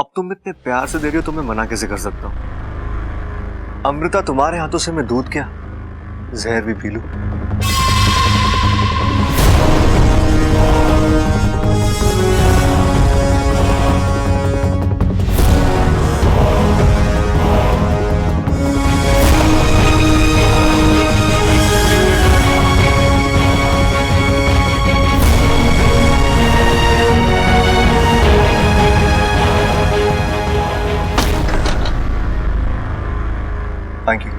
अब तुम इतने प्यार से दे रही हो तो मैं मना कैसे कर सकता हूँ? अमृता, तुम्हारे हाथों से मैं दूध क्या जहर भी पी लूं। Thank you.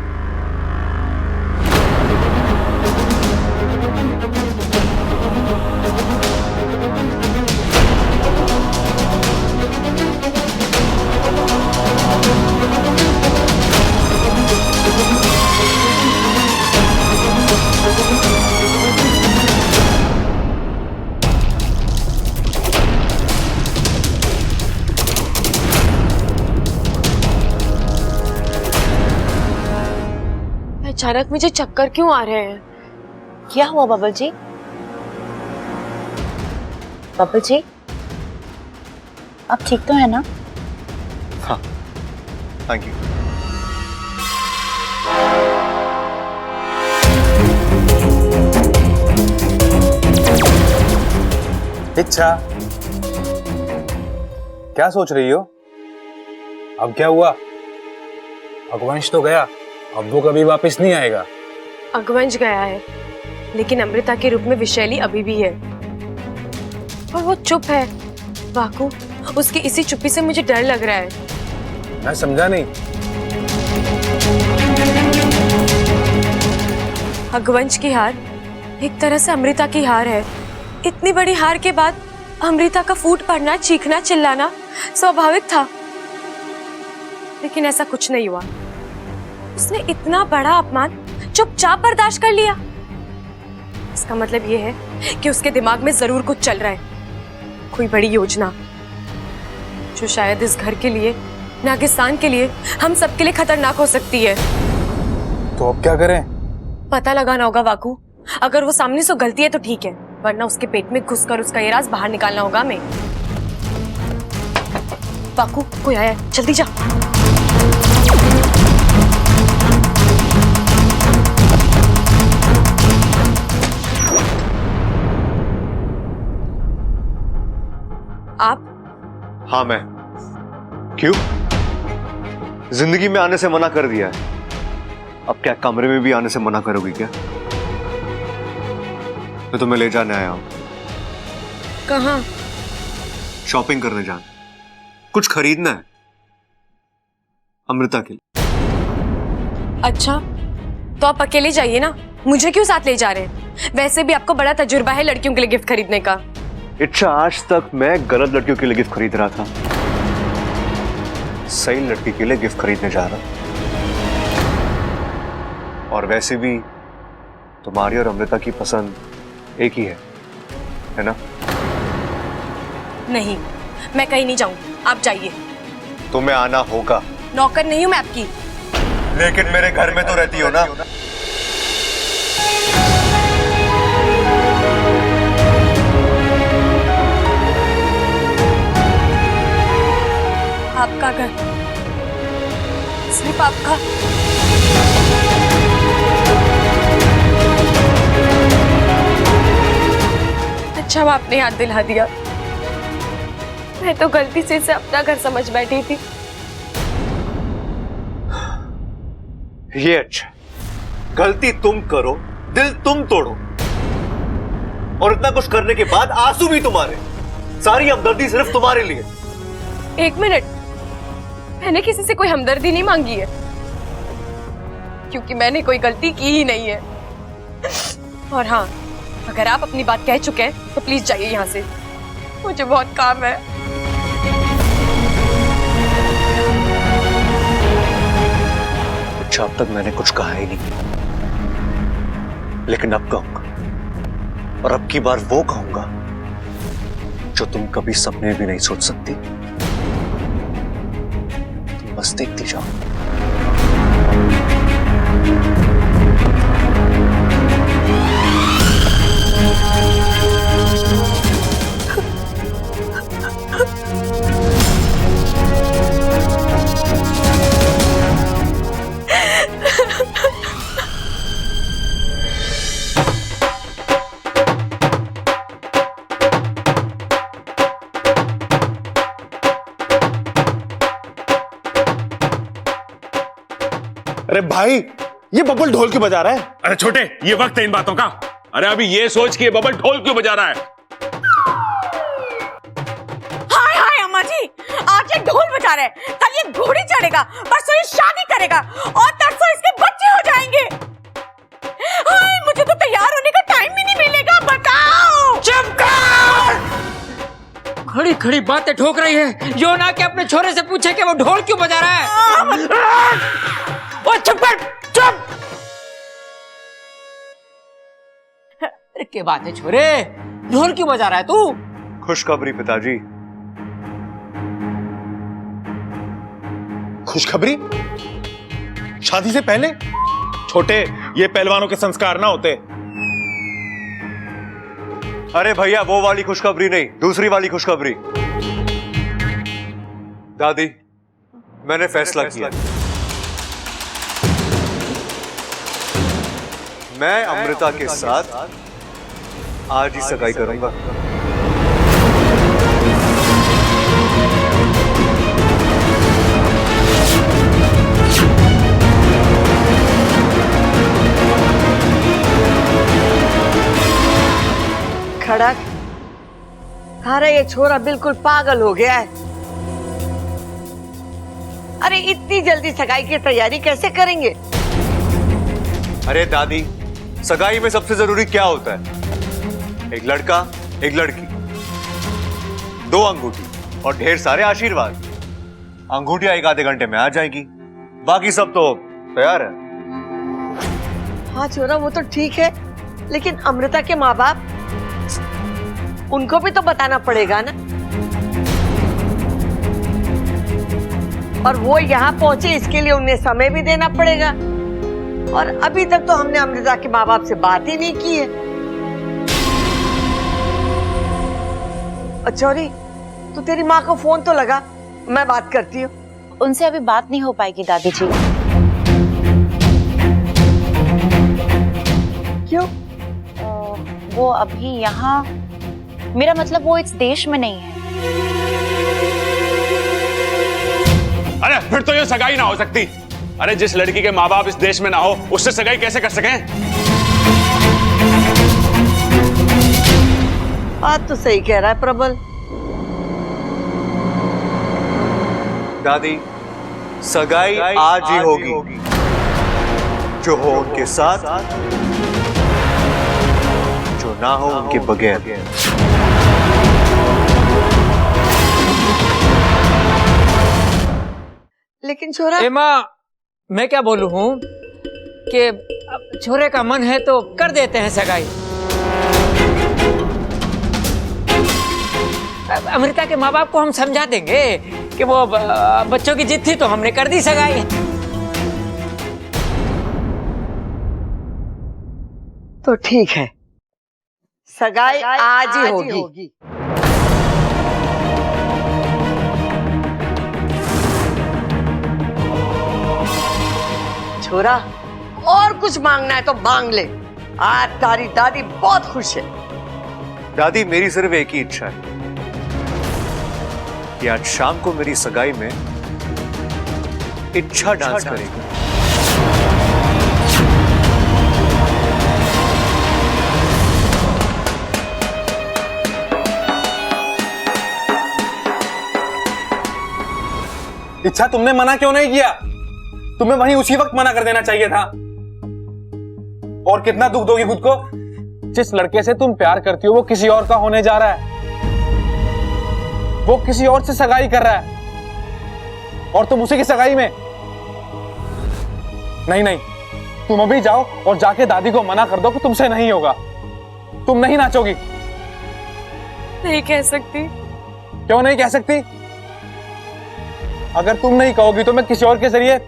अचानक मुझे चक्कर क्यों आ रहे हैं? क्या हुआ बबल जी? बबल जी, आप ठीक तो है ना? हाँ, थैंक यू। इच्छा, क्या सोच रही हो? अब क्या हुआ? अगवंश तो गया, अब वो कभी वापस नहीं आएगा। अगवंश गया है, लेकिन अमृता के रूप में विशैली अभी भी है और वो चुप है। वाकू, उसकी इसी चुप्पी से मुझे डर लग रहा है। मैं समझा नहीं। अगवंश की हार एक तरह से अमृता की हार है। इतनी बड़ी हार के बाद अमृता का फूट पड़ना, चीखना, चिल्लाना स्वाभाविक था, लेकिन ऐसा कुछ नहीं हुआ। उसने इतना बड़ा अपमान चुपचाप बर्दाश्त कर लिया। इसका मतलब ये है कि उसके दिमाग में जरूर कुछ चल रहा है, कोई बड़ी योजना जो शायद इस घर के लिए, नागिस्तान के लिए, हम सबके लिए खतरनाक हो सकती है। तो अब क्या करें? पता लगाना होगा वाकू। अगर वो सामने से गलती है तो ठीक है, वरना उसके पेट में घुसकर उसका ये राज बाहर निकालना होगा हमें। वाकू, कोई आया है, जल्दी जा। आप? हाँ, मैं। क्यों? जिंदगी में आने से मना कर दिया है, अब क्या कमरे में भी आने से मना करोगी क्या? मैं तुम्हें ले जाने आया हूं। कहाँ? शॉपिंग करने जाना, कुछ खरीदना है अमृता के लिए। अच्छा, तो आप अकेले जाइए ना, मुझे क्यों साथ ले जा रहे हैं? वैसे भी आपको बड़ा तजुर्बा है लड़कियों के लिए गिफ्ट खरीदने का। इच्छा, आज तक मैं गलत लड़कियों के लिए गिफ्ट खरीद रहा था, सही लड़की के लिए गिफ्ट खरीदने जा रहा। और वैसे भी तुम्हारी और अमृता की पसंद एक ही है ना? नहीं, मैं कहीं नहीं जाऊं, आप जाइए। तुम्हें आना होगा। नौकर नहीं हूं मैं आपकी। लेकिन मेरे घर में तो रहती हो ना। आपका घर, सिर्फ आपका। अच्छा, आपने याद दिला दिया। मैं तो गलती से इसे अपना घर समझ बैठी थी। ये अच्छा, गलती तुम करो, दिल तुम तोड़ो, और इतना कुछ करने के बाद आंसू भी तुम्हारे, सारी हमदर्दी सिर्फ तुम्हारे लिए। एक मिनट, मैंने किसी से कोई हमदर्दी नहीं मांगी है, क्योंकि मैंने कोई गलती की ही नहीं है। और हाँ, अगर आप अपनी बात कह चुके हैं तो प्लीज जाइए यहाँ से, मुझे बहुत काम है। अच्छा, अब तक मैंने कुछ कहा ही नहीं, लेकिन अब कहूंगा, और अब की बार वो कहूंगा जो तुम कभी सपने में भी नहीं सोच सकती। तुम बस देखती जाओ। अरे भाई, ये बबल ढोल क्यों बजा रहा है? अरे छोटे, ये वक्त है इन बातों का। अरे अभी ये सोच के बबल ढोल क्यों बजा रहा है? हाय हाय अम्मा जी, आज ये ढोल बजा रहे हैं, कल ये घोड़ी चढ़ेगा, परसों ये शादी करेगा और तरसों इसके बच्चे हो जाएंगे। हाय, मुझे तो तैयार होने का टाइम भी नहीं मिलेगा। बताओ। चुप कर! खड़ी खड़ी बातें ठोक रही है। यो ना कि अपने छोरे से पूछे कि वो ढोल क्यों बजा रहा है। ओ चुप कर, चुप! अरे क्या बात है छोरे, ढोल क्यों बजा रहा है तू? खुशखबरी पिताजी। खुशखबरी? शादी से पहले? छोटे, ये पहलवानों के संस्कार ना होते। अरे भैया, वो वाली खुशखबरी नहीं, दूसरी वाली खुशखबरी। दादी, मैंने फैसला किया। मैं अमृता के साथ आज ही सगाई करूंगा। खड़क, अरे ये छोरा बिल्कुल पागल हो गया है। अरे इतनी जल्दी सगाई की तैयारी कैसे करेंगे? अरे दादी, सगाई में सबसे जरूरी क्या होता है? एक लड़का, एक लड़की, 2 अंगूठी और ढेर सारे आशीर्वाद। अंगूठियां 1 आधे घंटे में आ जाएगी, बाकी सब तो तैयार है। हाँ छोरा, वो तो ठीक है, लेकिन अमृता के माँ बाप, उनको भी तो बताना पड़ेगा ना। और वो यहाँ पहुंचे, इसके लिए उन्हें समय भी देना पड़ेगा। और अभी तक तो हमने अमृता के माँ बाप से बात ही नहीं की है। चौरी, तू तेरी माँ को फोन तो लगा, मैं बात करती हूँ। उनसे अभी बात नहीं हो पाएगी दादी जी। क्यों? वो अभी यहाँ, मेरा मतलब वो इस देश में नहीं है। अरे फिर तो ये सगाई ना हो सकती। अरे जिस लड़की के माँ बाप इस देश में ना हो, उससे सगाई कैसे कर सकें? बात तो सही कह रहा है प्रबल। दादी, सगाई आज ही होगी, जो हो उनके साथ, जो ना हो उनके बगैर। लेकिन छोरा, एमा, मैं क्या बोलूं हूँ कि अब छोरे का मन है तो कर देते हैं सगाई। अब अमृता के माँ बाप को हम समझा देंगे कि वो बच्चों की जिद थी तो हमने कर दी सगाई। तो ठीक है, सगाई आज ही होगी। छोरा, और कुछ मांगना है तो मांग ले। आज तारी दादी बहुत खुश है। दादी, मेरी सिर्फ एक ही इच्छा है कि आज शाम को मेरी सगाई में इच्छा डांस करेगी। इच्छा तुमने मना क्यों नहीं किया? तुम्हें वहीं उसी वक्त मना कर देना चाहिए था। और कितना दुख दोगी खुद को? जिस लड़के से तुम प्यार करती हो वो किसी और का होने जा रहा है, वो किसी और से सगाई कर रहा है और तुम उसी की सगाई में। नहीं नहीं, तुम अभी जाओ और जाके दादी को मना कर दो कि तुमसे नहीं होगा, तुम नहीं नाचोगी। नहीं कह सकती। क्यों नहीं कह सकती? अगर तुम नहीं कहोगी तो मैं किसी और के जरिए,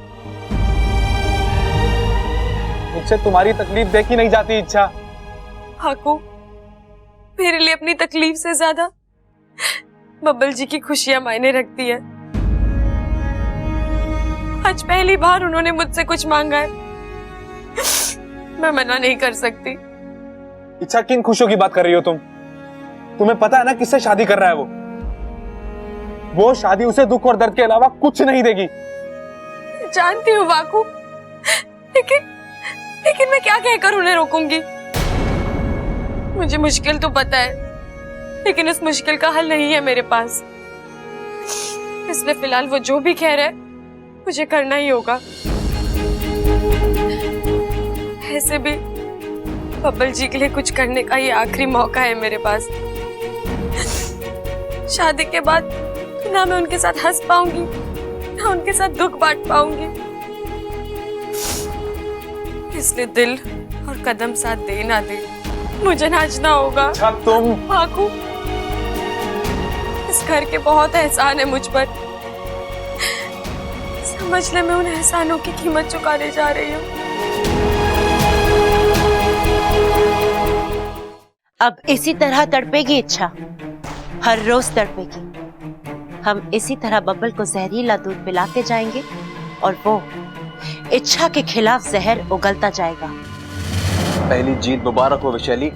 मुझसे तुम्हारी तकलीफ देखी नहीं जाती इच्छा। हाकू, मेरे लिए अपनी तकलीफ से ज्यादा बब्बल जी की खुशियां मायने रखती है। आज पहली बार उन्होंने मुझसे कुछ मांगा है, मैं मना नहीं कर सकती। इच्छा, किन खुशियों की बात कर रही हो तुम? तुम्हें पता है ना किससे शादी कर रहा है वो शादी उसे दुख और दर्द के अलावा कुछ नहीं देगी। जानती हूँ वाकू, लेकिन मैं क्या कहकर उन्हें रोकूंगी? मुझे मुश्किल तो पता है, लेकिन उस मुश्किल का हल नहीं है मेरे पास। इसलिए फिलहाल वो जो भी कह रहे हैं मुझे करना ही होगा। ऐसे भी बब्बल जी के लिए कुछ करने का ये आखिरी मौका है मेरे पास। शादी के बाद ना मैं उनके साथ हंस पाऊंगी, ना उनके साथ दुख बांट पाऊंगी। इसलिए दिल और कदम साथ दे ना दे, मुझे नाचना होगा। अच्छा तुम भागू। इस घर के बहुत एहसान है मुझ पर। समझ ले, मैं उन एहसानों की कीमत चुकाने जा रही हूँ। अब इसी तरह तड़पेगी इच्छा, हर रोज तड़पेगी। हम इसी तरह बब्बल को जहरीला दूध पिलाते जाएंगे और वो इच्छा के खिलाफ जहर उगलता जाएगा। पहली जीत मुबारक हो वैशाली,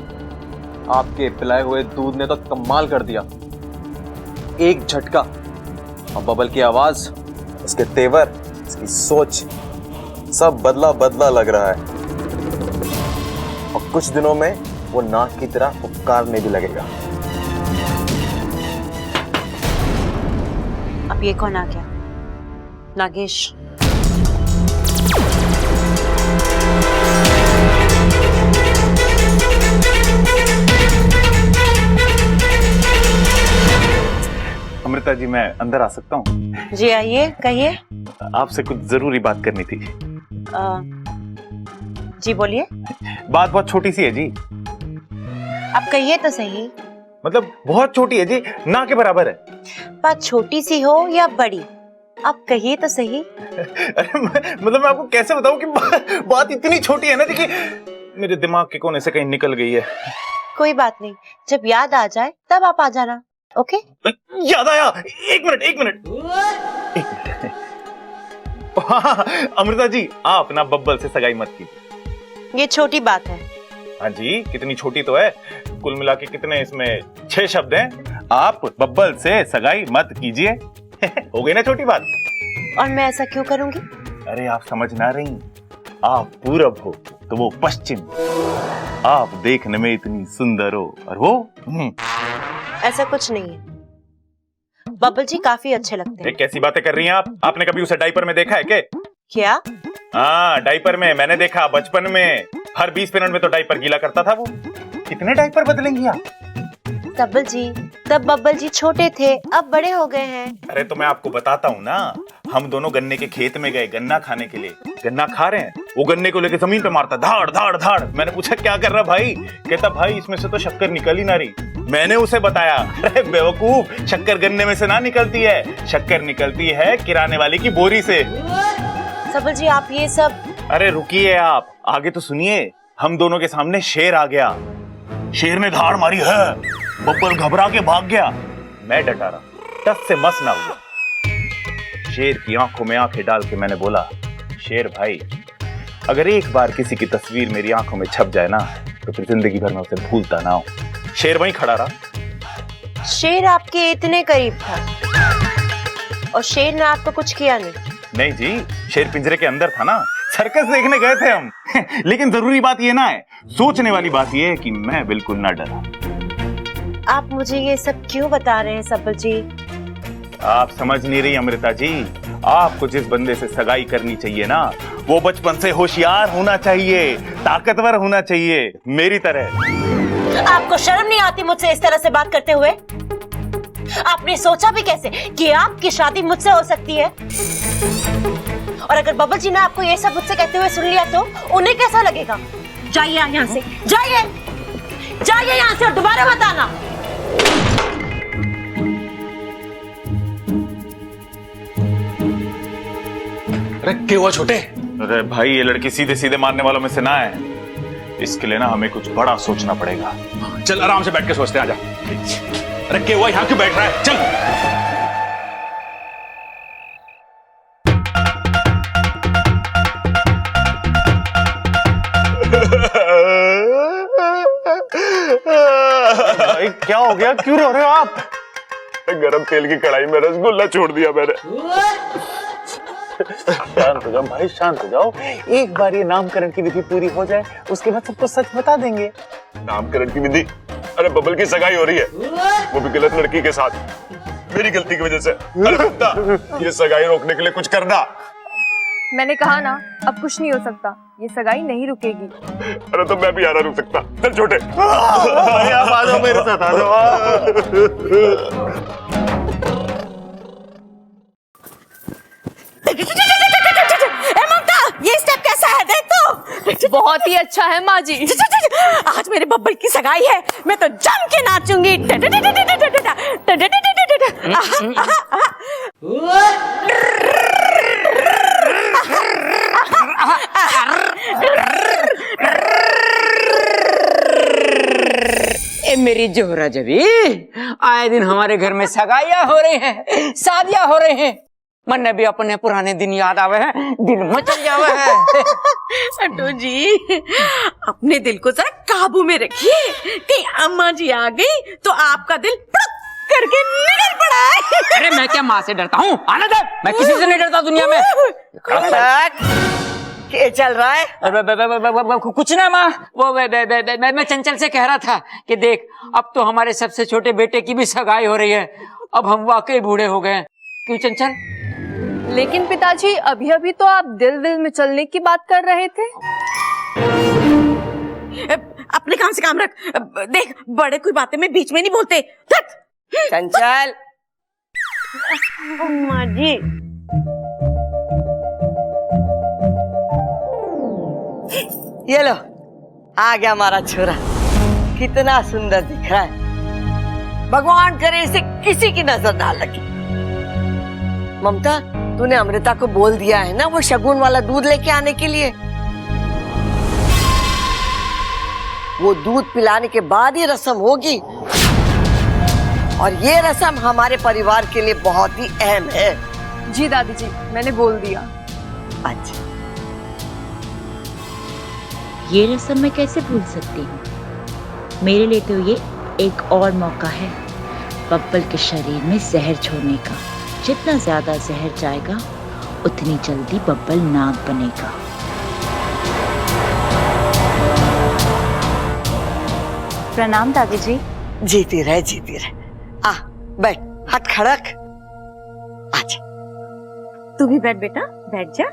आपके पिलाए हुए दूध ने तो कमाल कर दिया। एक झटका और बबल की आवाज, उसके तेवर, उसकी सोच, सब बदला बदला लग रहा है। और कुछ दिनों में वो नाक की तरह पुकारने भी लगेगा। अब ये कौन आ गया? नागेश। अमृता जी, मैं अंदर आ सकता हूँ? जी आइए, कहिए। आपसे कुछ जरूरी बात करनी थी। जी बोलिए। बात बहुत छोटी सी है जी। आप कहिए तो सही। मतलब बहुत छोटी है जी, ना के बराबर है। बात छोटी सी हो या बड़ी, आप कहिए तो सही। अरे मतलब मैं आपको कैसे बताऊं कि बात इतनी छोटी है ना जी कि मेरे दिमाग के कोने से कहीं निकल गई है। कोई बात नहीं, जब याद आ जाए तब आप आ जाना। ओके? याद आया। एक मिनट। हाँ, अमृता जी, आप ना बब्बल से सगाई मत कीजिए। ये छोटी बात है। हाँ जी, कितनी छोटी तो है। कुल मिला के कितने इसमें 6 शब्द हैं। आप बब्बल से सगाई मत कीजिए। हो गई ना छोटी बात। और मैं ऐसा क्यों करूंगी? अरे आप समझ ना रही, आप पूरब हो तो वो पश्चिम। आप देखने में इतनी सुंदर हो और वो ऐसा कुछ नहीं है, बब्बल जी काफी अच्छे लगते हैं। कैसी बातें कर रही हैं आप? आपने कभी उसे डायपर में देखा है क्या? हाँ, डायपर में मैंने देखा बचपन में। हर 20 मिनट में तो डायपर गीला करता था वो। कितने डायपर बदलेंगी आप? बब्बल जी, तब बब्बल जी छोटे थे, अब बड़े हो गए हैं। अरे तो मैं आपको बताता हूँ ना, हम दोनों गन्ने के खेत में गए गन्ना खाने के लिए। गन्ना खा रहे हैं, वो गन्ने को लेके जमीन पे मारता, धाड़ धाड़ धाड़। मैंने पूछा क्या कर रहा भाई? कहता भाई इसमें से तो शक्कर निकल ही ना रही। मैंने उसे बताया, अरे बेवकूफ, शक्कर गन्ने में से ना निकलती है, शक्कर निकलती है किराने वाले की बोरी से। बब्बल जी आप ये सब। अरे रुकिए, आप आगे तो सुनिए। हम दोनों के सामने शेर आ गया। शेर ने धाड़ मारी है, बब्बल घबरा के भाग गया। मैं डटा रहा, टस से मस ना हुआ। शेर की आंखों में आंखें डाल के मैंने बोला, शेर भाई, अगर एक बार किसी की तस्वीर मेरी आंखों में छप जाए ना, तो फिर जिंदगी भर में उसे भूलता ना हूं। शेर वहीं खड़ा रहा। शेर आपके इतने करीब था और शेर ने आपको कुछ किया नहीं? नहीं जी, शेर पिंजरे के अंदर था ना, सर्कस देखने गए थे हम। लेकिन जरूरी बात ये ना है, सोचने वाली बात ये है कि मैं बिल्कुल ना डरा। आप मुझे ये सब क्यों बता रहे हैं बब्बल जी? आप समझ नहीं रही अमृता जी, आपको जिस बंदे से सगाई करनी चाहिए ना, वो बचपन से होशियार होना चाहिए, ताकतवर होना चाहिए, मेरी तरह। आपको शर्म नहीं आती मुझसे इस तरह से बात करते हुए? आपने सोचा भी कैसे कि आपकी शादी मुझसे हो सकती है? और अगर बब्बल जी ने आपको ये सब मुझसे कहते हुए सुन लिया तो उन्हें कैसा लगेगा? जाइए यहाँ से, जाइए यहाँ से और दोबारा मत आना। अरे क्या हुआ छोटे? अरे भाई, ये लड़की सीधे सीधे मारने वालों में से ना है। इसके लिए ना हमें कुछ बड़ा सोचना पड़ेगा। चल आराम से बैठ के सोचते हैं, आजा। अरे क्या हुआ, यहाँ क्यों बैठ रहा है? चल। भाई क्या हो गया, क्यों रो रहे हो आप? गरम तेल की कढ़ाई में रसगुल्ला छोड़ दिया मैंने। शांत हो जाओ भाई, शांत हो जाओ। एक बार ये नामकरण की विधि पूरी हो जाए, उसके बाद सबको सच बता देंगे। नामकरण की विधि? अरे बबल की सगाई हो रही है, वो भी गलत लड़की के साथ, मेरी गलती की वजह से। अरे ममता, ये सगाई रोकने के लिए कुछ करना। मैंने कहा ना, अब कुछ नहीं हो सकता, ये सगाई नहीं रुकेगी। अरे तो मैं भी आ रहा रुक सकता। चल छोटे, भाई आप आ जाओ मेरे साथ, आ जाओ। ममता, ये स्टेप कैसा है देख तो। बहुत ही अच्छा है माँ जी। आज मेरे बब्बल की सगाई है, मैं तो जम के नाचूंगी। ए मेरी जोहरा जबी, आए दिन हमारे घर में सगाइयां हो रही हैं, शादियां हो रही हैं। मन ने भी अपने पुराने दिन याद आवे हैं, दिल मचल जावे है। अड्डू जी, अपने दिल को जरा काबू में रखिए, कहीं अम्मा जी आ गई तो आपका दिल पड़क करके निकल पड़ा है। अरे मैं क्या माँ से डरता हूँ? आने दे, मैं किसी से नहीं डरता दुनिया में। क्या चल रहा है? कुछ ना माँ, वो मैं चंचल से कह रहा था कि देख, अब तो हमारे सबसे छोटे बेटे की भी सगाई हो रही है, अब हम वाकई बूढ़े हो गए। क्यों चंचल? लेकिन पिताजी, अभी अभी तो आप दिल दिल में चलने की बात कर रहे थे। अपने काम से काम रख। देख, बड़े कोई बातें में बीच में नहीं बोलते। चंचल, अम्मा जी, ये लो, आ गया हमारा छोरा। कितना सुंदर दिख रहा है, भगवान करे इसे किसी की नजर ना लगे। ममता, तूने अमृता को बोल दिया है ना वो शगुन वाला दूध लेके आने के लिए? वो दूध पिलाने के बाद ही रस्म होगी, और ये रस्म हमारे परिवार के लिए बहुत ही अहम है। जी दादी जी, मैंने बोल दिया। अच्छा, ये रस्म मैं कैसे भूल सकती हूँ? मेरे लिए तो ये एक और मौका है बब्बल के शरीर में जहर छोड़ने का। जितना ज्यादा जहर जाएगा, उतनी जल्दी बब्बल नाग बनेगा। प्रणाम दादी जी। जीती रहे, जीती रहे। आ बैठ, हाथ खड़क। अच्छा, तू भी बैठ बेटा, बैठ जा।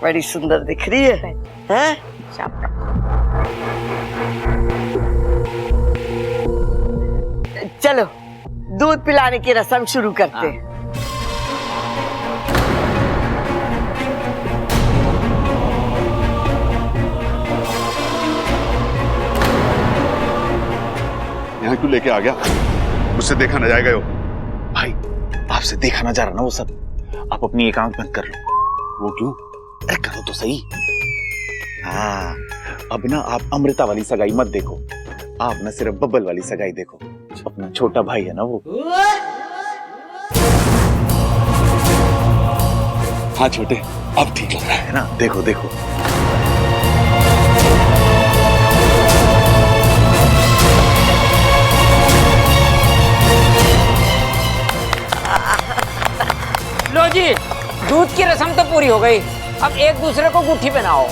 बड़ी सुंदर दिख रही है, हैं? चलो दूध पिलाने की रस्म शुरू करते हैं। यहाँ क्यों लेके आ गया? मुझसे देखा न जाएगा। भाई आपसे देखा ना जा रहा ना वो सब, आप अपनी एक आंख बंद कर लो। वो क्यों? अरे करो तो सही। हाँ, अब ना आप अमृता वाली सगाई मत देखो, आप ना सिर्फ बब्बल वाली सगाई देखो। अपना छोटा भाई है ना वो। हाँ छोटे, अब ठीक लग रहा है ना, देखो देखो। लो जी, दूध की रस्म तो पूरी हो गई, अब एक दूसरे को गुट्ठी पहनाओ।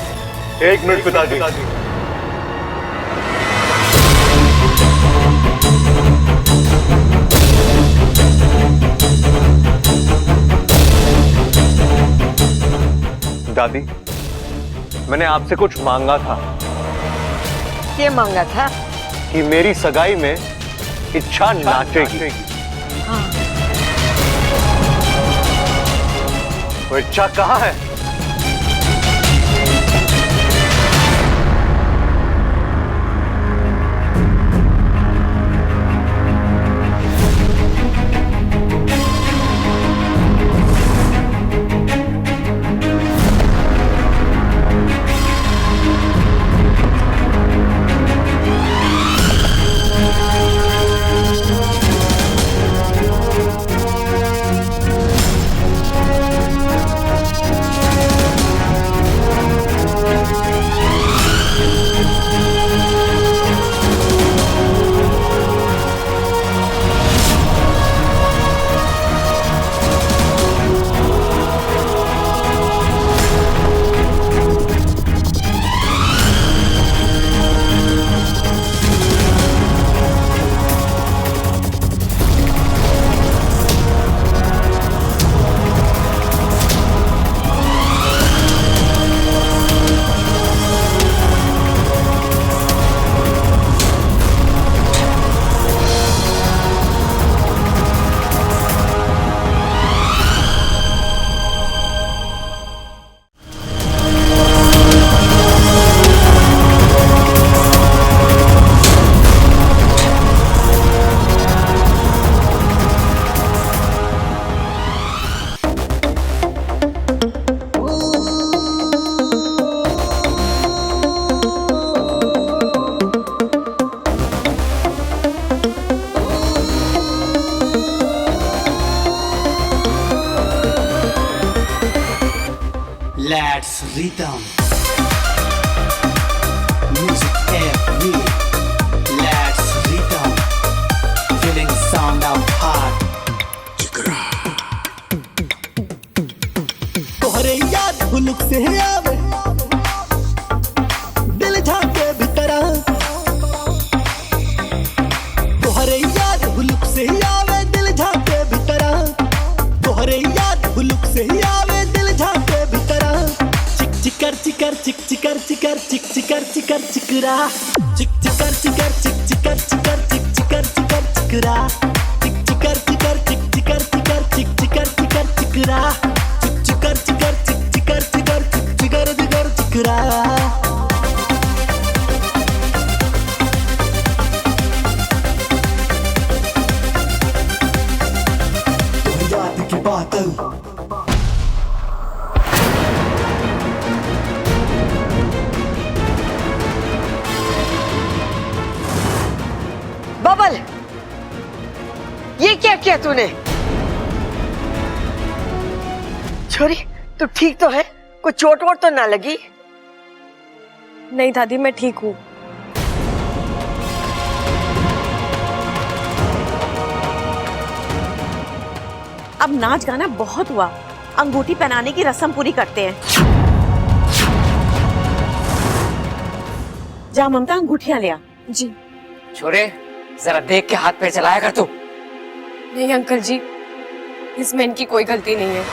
एक मिनट पिताजी। दादी, मैंने आपसे कुछ मांगा था। क्या मांगा था? कि मेरी सगाई में इच्छा नाचेगी। वो इच्छा कहाँ है? Let's rhythm. Music every. Let's rhythm. Feeling sound of heart. तोहरे याद हुलुक से आवे दिल झांके भीतर तोहरे याद हुलुक से आवे दिल झांके भीतर तोहरे याद हुलुक से आवे दिल झांके भीतर चिक चिकर चिकर चिक चिकर चिकर चिक चिकर चिकर चिकरा चिक चिकर चिकर चिक चिकर चिकर चिक चिकर चिकर चिकरा चिक चिकर चिकर चिक चिकर चिकर चिक चिकर चिकर चिकरा चिक चिकर चिकर चिक चिकर चिकर चिक चिकर चिकर चिकरा याद की बातल बबल, ये क्या किया तूने? छोरी, तू ठीक तो है? कोई चोट वोट तो ना लगी? नहीं दादी, मैं ठीक हूँ। अब नाच गाना बहुत हुआ, अंगूठी पहनाने की रस्म पूरी करते हैं। जा ममता, अंगूठियां लिया। जी। छोरे, जरा देख के हाथ पे चलाया कर तू। नहीं अंकल जी, इसमें इनकी कोई गलती नहीं है,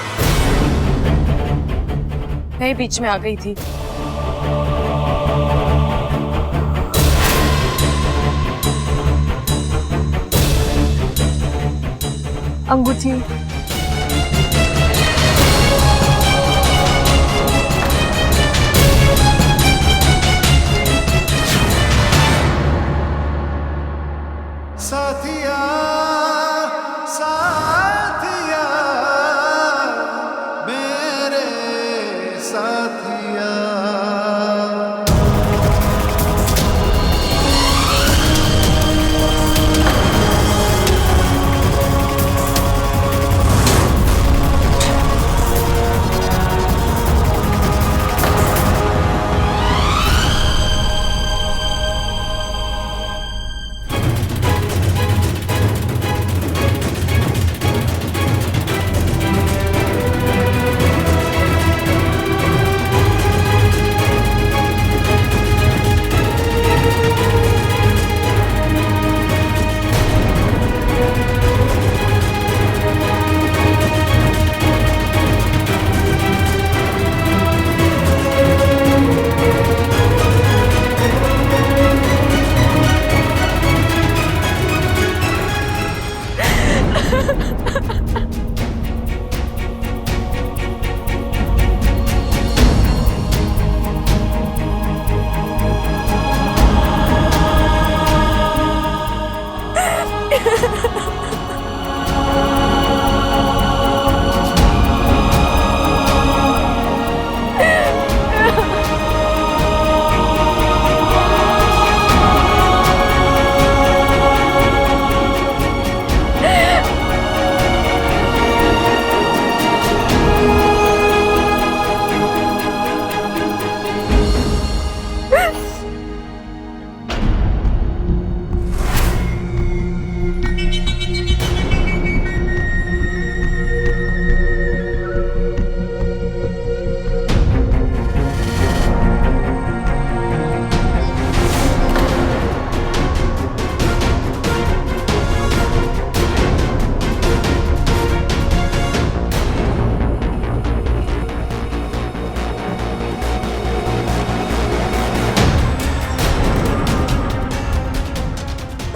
मैं बीच में आ गई थी। अंगूठी। साथिया साथिया मेरे साथिया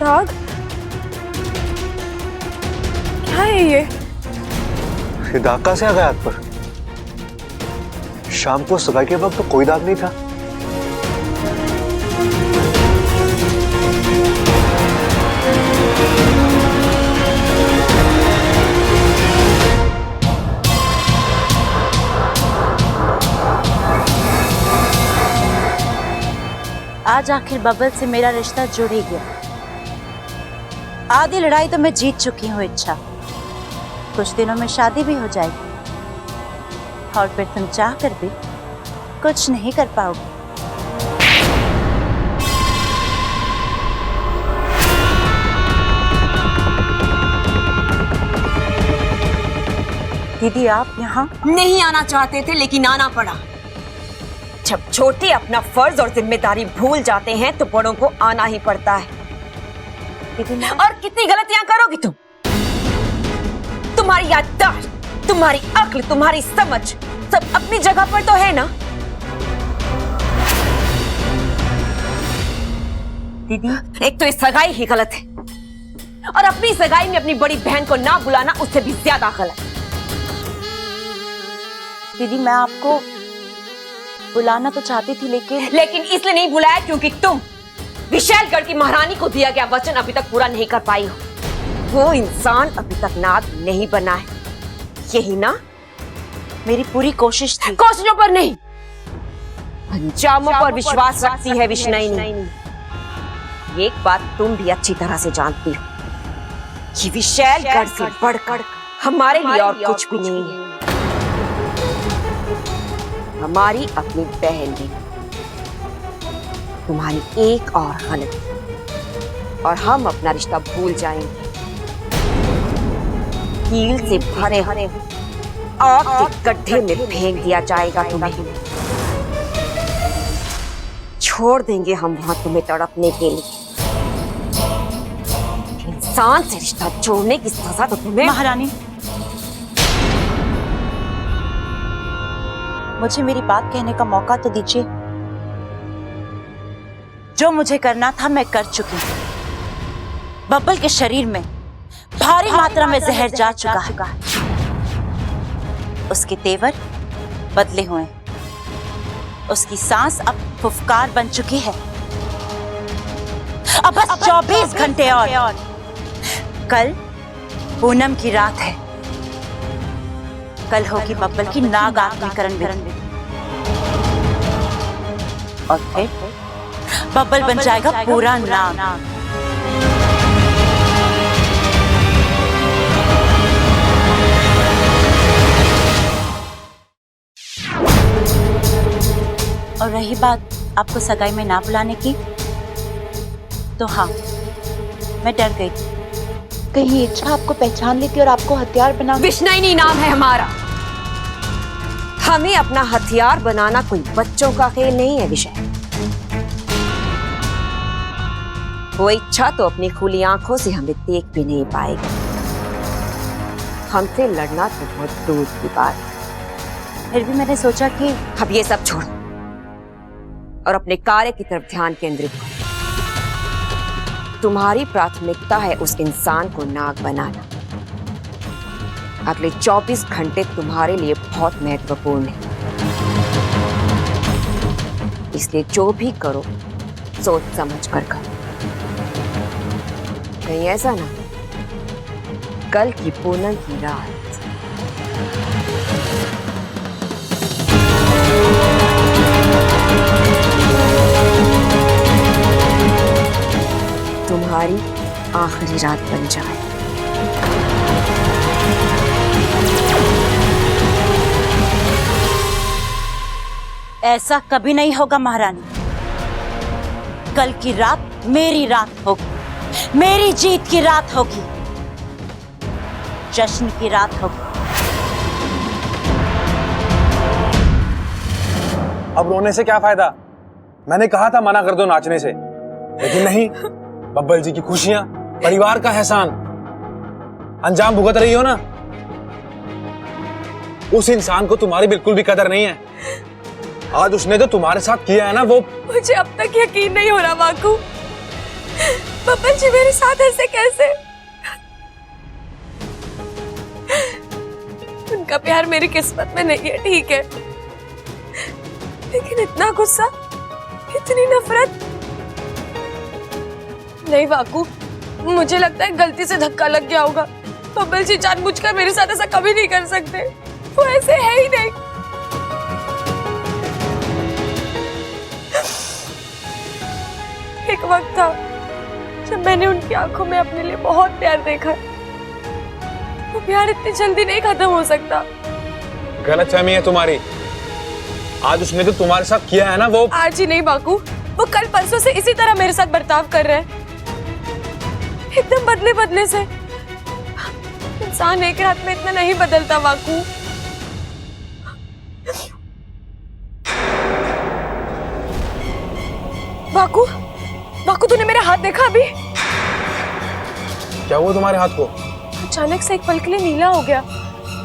दाग? क्या है ये? दाग कहाँ से आ गया हाथ पर? शाम को सगाई के वक्त तो कोई दाग नहीं था। आज आखिर बबल से मेरा रिश्ता जुड़ ही गया। आधी लड़ाई तो मैं जीत चुकी हूँ इच्छा। कुछ दिनों में शादी भी हो जाएगी और फिर तुम चाह कर भी कुछ नहीं कर पाओगे। दीदी आप यहाँ नहीं आना चाहते थे लेकिन आना पड़ा। जब छोटे अपना फर्ज और जिम्मेदारी भूल जाते हैं तो बड़ों को आना ही पड़ता है। और कितनी गलतियां करोगी तुम? तुम्हारी याददाश्त, तुम्हारी अक्ल, तुम्हारी समझ सब अपनी जगह पर तो है ना? दीदी एक तो इस सगाई ही गलत है और अपनी सगाई में अपनी बड़ी बहन को ना बुलाना उससे भी ज्यादा गलत। दीदी मैं आपको बुलाना तो चाहती थी लेकिन इसलिए नहीं बुलाया क्योंकि तुम विशालगढ़ की महारानी को दिया गया वचन अभी तक पूरा नहीं कर पाई हो। वो इंसान अभी तक नाग नहीं बना है, यही ना? मेरी पूरी कोशिश थी। कोशिशों पर नहीं, अंजामों पर विश्वास रखती है विष्णुनी। एक बात तुम भी अच्छी तरह से जानती हो कि विशालगढ़ से बढ़कर हमारे लिए और कुछ भी नहीं है। हमारी अपनी बहन भी तुम्हारी एक और गलती और हम अपना रिश्ता भूल जाएंगे। कील से भरे आग के गड्ढे में फेंक दिया जाएगा तुम्हें। छोड़ देंगे हम वहां तुम्हें तड़पने के लिए। इंसान से रिश्ता जोड़ने की सजा तो तुम्हें। महारानी मुझे मेरी बात कहने का मौका तो दीजिए। जो मुझे करना था मैं कर चुकी हूँ। बब्बल के शरीर में भारी मात्रा में जहर जा चुका है। उसके तेवर बदले हुए, उसकी सांस अब फुफकार बन चुकी है। अब बस 24 घंटे और। कल पूनम की रात है। कल होगी बब्बल की नाग आत्मीकरण विधि और फिर बब्बल बन जाएगा पूरा नाग। और रही बात आपको सगाई में ना बुलाने की, तो हाँ मैं डर गई थी कहीं इच्छा आपको पहचान लेती और आपको हथियार बना। विष्णुनी नाम है हमारा। हमें अपना हथियार बनाना कोई बच्चों का खेल नहीं है विषय। वो इच्छा तो अपनी खुली आंखों से हमें देख भी नहीं पाएगी। हमसे लड़ना तो बहुत दूर की बात है। फिर भी मैंने सोचा कि अब ये सब छोड़ और अपने कार्य की तरफ ध्यान केंद्रित करो। तुम्हारी प्राथमिकता है उस इंसान को नाग बनाना। अगले 24 घंटे तुम्हारे लिए बहुत महत्वपूर्ण है, इसलिए जो भी करो सोच समझ कर करो। कहीं ऐसा ना कल की पूनम की रात तुम्हारी आखिरी रात बन जाए। ऐसा कभी नहीं होगा महारानी। कल की रात मेरी रात होगी, मेरी जीत की रात होगी, जश्न की रात होगी। अब रोने से क्या फायदा? मैंने कहा था मना कर दो नाचने से, लेकिन नहीं। बब्बल जी की खुशियां, परिवार का एहसान अंजाम भुगत रही हो ना। उस इंसान को तुम्हारी बिल्कुल भी कदर नहीं है। आज उसने तो तुम्हारे साथ किया है ना, वो मुझे अब तक यकीन नहीं हो रहा वाकू। बब्बल जी मेरे साथ ऐसे कैसे? उनका प्यार मेरी किस्मत में नहीं है, ठीक है, लेकिन इतना गुस्सा, इतनी नफरत नहीं वाकू। मुझे लगता है गलती से धक्का लग गया होगा। बब्बल जी जानबूझकर मेरे साथ ऐसा कभी नहीं कर सकते, वो ऐसे है ही नहीं। एक वक्त था जब मैंने उनकी आंखों में अपने लिए बहुत प्यार देखा। वो प्यार इतनी जल्दी नहीं खत्म हो सकता। गलतफहमी है तुम्हारी। आज उसने जो तुम्हारे साथ किया है ना वो आज ही नहीं बाकू, वो कल परसों से इसी तरह मेरे साथ बर्ताव कर रहे हैं, एकदम बदले बदले से। इंसान एक रात में इतना नहीं बदलता बाकू। बाकू, बाकू तूने मेरा हाथ देखा अभी? क्या हुआ तुम्हारे हाथ को? अचानक से एक पल के लिए नीला हो गया,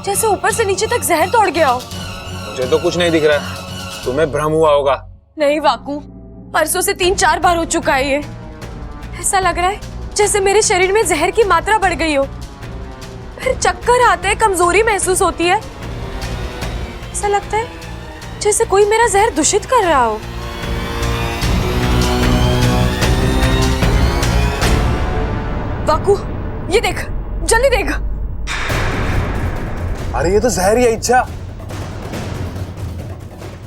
जैसे ऊपर से नीचे तक जहर तोड़ गया हो। मुझे तो कुछ नहीं दिख रहा है, तुम्हें भ्रम हुआ होगा। नहीं बाकू, परसों से 3-4 बार हो चुका है ये। ऐसा लग रहा है जैसे मेरे शरीर में जहर की मात्रा बढ़ गई हो, फिर चक्कर आते हैं, कमजोरी महसूस होती है। ऐसा लगता है जैसे कोई मेरा जहर दूषित कर रहा हो। बाकू ये देख, जल्दी देख। अरे ये तो जहर ही है इच्छा।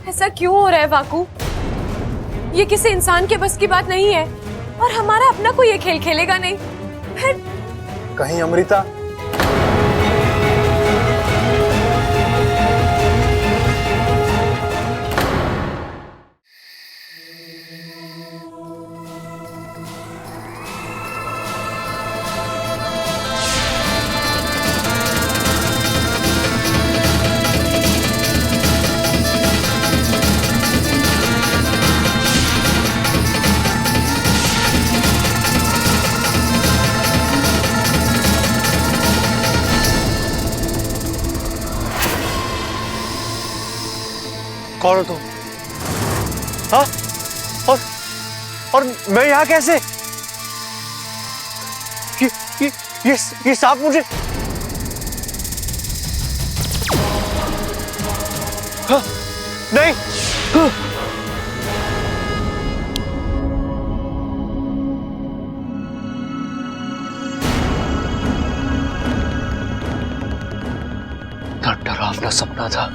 ऐसा क्यों हो रहा है बाकू? ये किसी इंसान के बस की बात नहीं है, और हमारा अपना कोई ये खेल खेलेगा नहीं। फिर कहीं अमृता? कौन हो तुम? हाँ? और मैं यहाँ कैसे? ये सांप मुझे, हाँ, नहीं, हाँ। डरावना सपना था।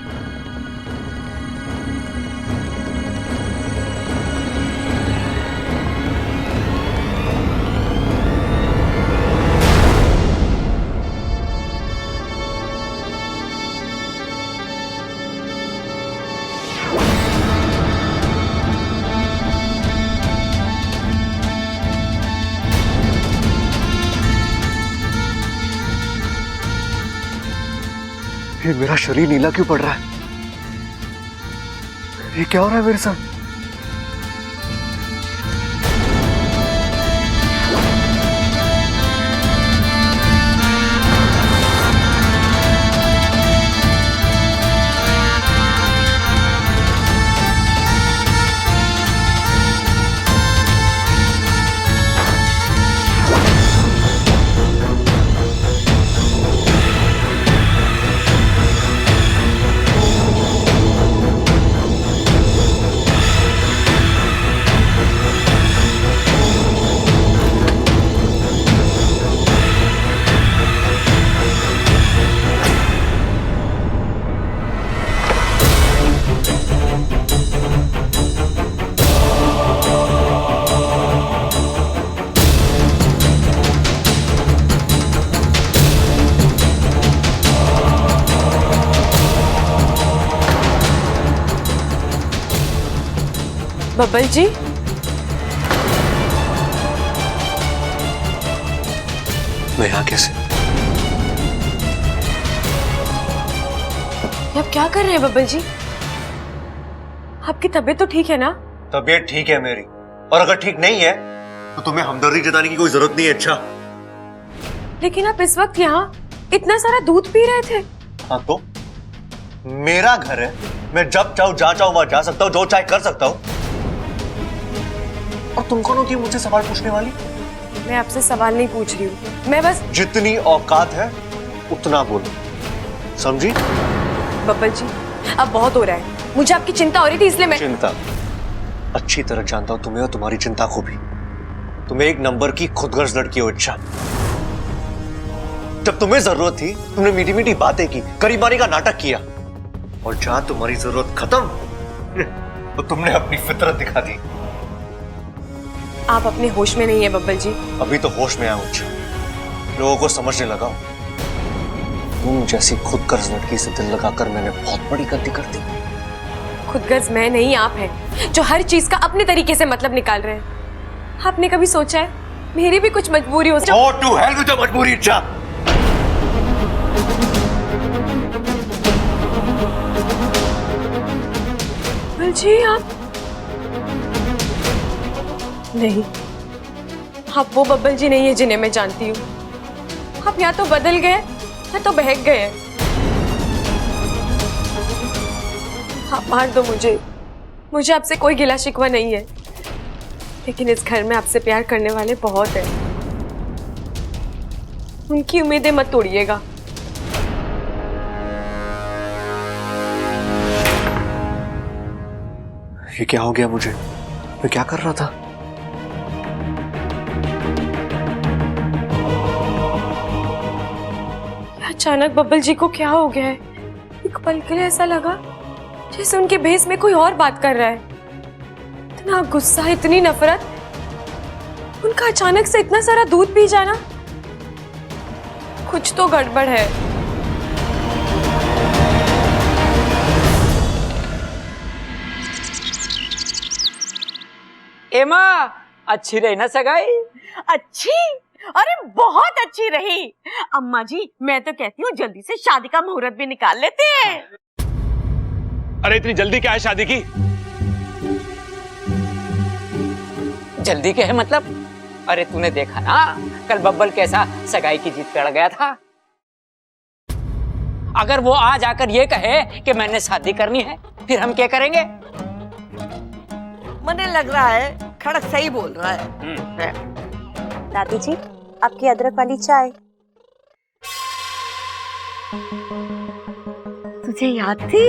ये मेरा शरीर नीला क्यों पड़ रहा है? ये क्या हो रहा है मेरे साथ? बब्बल जी, मैं यहाँ कैसे? आप क्या कर रहे हैं बब्बल जी? आपकी तबीयत तो ठीक है ना? तबीयत ठीक है मेरी, और अगर ठीक नहीं है तो तुम्हें हमदर्दी जताने की कोई जरूरत नहीं है। अच्छा, लेकिन आप इस वक्त यहाँ इतना सारा दूध पी रहे थे। हाँ तो मेरा घर है, मैं जब चाहूं जहां चाहूं वहां जा सकता हूं, जो चाहे कर सकता हूं। और तुम कौन होती है मुझसे सवाल पूछने वाली? मैं आपसे सवाल नहीं पूछ रही हूँ, मैं बस जितनी औकात है उतना बोलो, समझी? बब्बल जी अब बहुत हो रहा है, मुझे आपकी चिंता हो रही थी इसलिए मैं। चिंता? अच्छी तरह जानता हूं तुम्हें और तुम्हारी चिंता को भी। तुम्हें एक नंबर की खुदगर्ज लड़की हो। अच्छा, जब तुम्हें जरूरत थी तुमने मीठी मीठी बातें की, करीबानी का नाटक किया, और जहां तुम्हारी जरूरत खत्म तो तुमने अपनी फितरत दिखा दी। आप अपने होश में नहीं है बब्बल जी। अभी तो होश में आया हूं, लोगों को समझने लगा हूं। तुम जैसी खुदगर्ज लड़की से दिल लगाकर मैंने बहुत बड़ी गलती कर दी। खुदगर्ज मैं नहीं, आप हैं जो हर चीज का अपने तरीके से मतलब निकाल रहे हैं। आपने कभी सोचा है मेरी भी कुछ मजबूरी हो? Go to hell with your मजबूरी इच्छा। जी आप नहीं, आप वो बब्बल जी नहीं है जिन्हें मैं जानती हूँ। आप या तो बदल गए या तो बहक गए। आप मार दो मुझे आपसे कोई गिला शिकवा नहीं है, लेकिन इस घर में आपसे प्यार करने वाले बहुत हैं। उनकी उम्मीदें मत तोड़िएगा। ये क्या हो गया मुझे? मैं क्या कर रहा था? अचानक बब्बल जी को क्या हो गया है? एक पल के लिए ऐसा लगा जैसे उनके भेस में कोई और बात कर रहा है। इतना गुस्सा, इतनी नफरत, उनका अचानक से इतना सारा दूध पी जाना, कुछ तो गड़बड़ है। एमा, अच्छी रही ना सगाई? अच्छी? अरे बहुत अच्छी रही। अम्मा जी, मैं तो कहती हूँ जल्दी से शादी का मुहूर्त भी निकाल लेते हैं। अरे इतनी जल्दी क्या है शादी की? जल्दी क्या है मतलब? अरे तूने देखा ना कल बब्बल कैसा सगाई की जीत कर गया था। अगर वो आज आकर ये कहे कि मैंने शादी करनी है, फिर हम क्या करेंगे? मुझे लग रहा है खड़क सही बोल रहा है। दादी जी, आपकी अदरक वाली चाय। तुझे याद थी?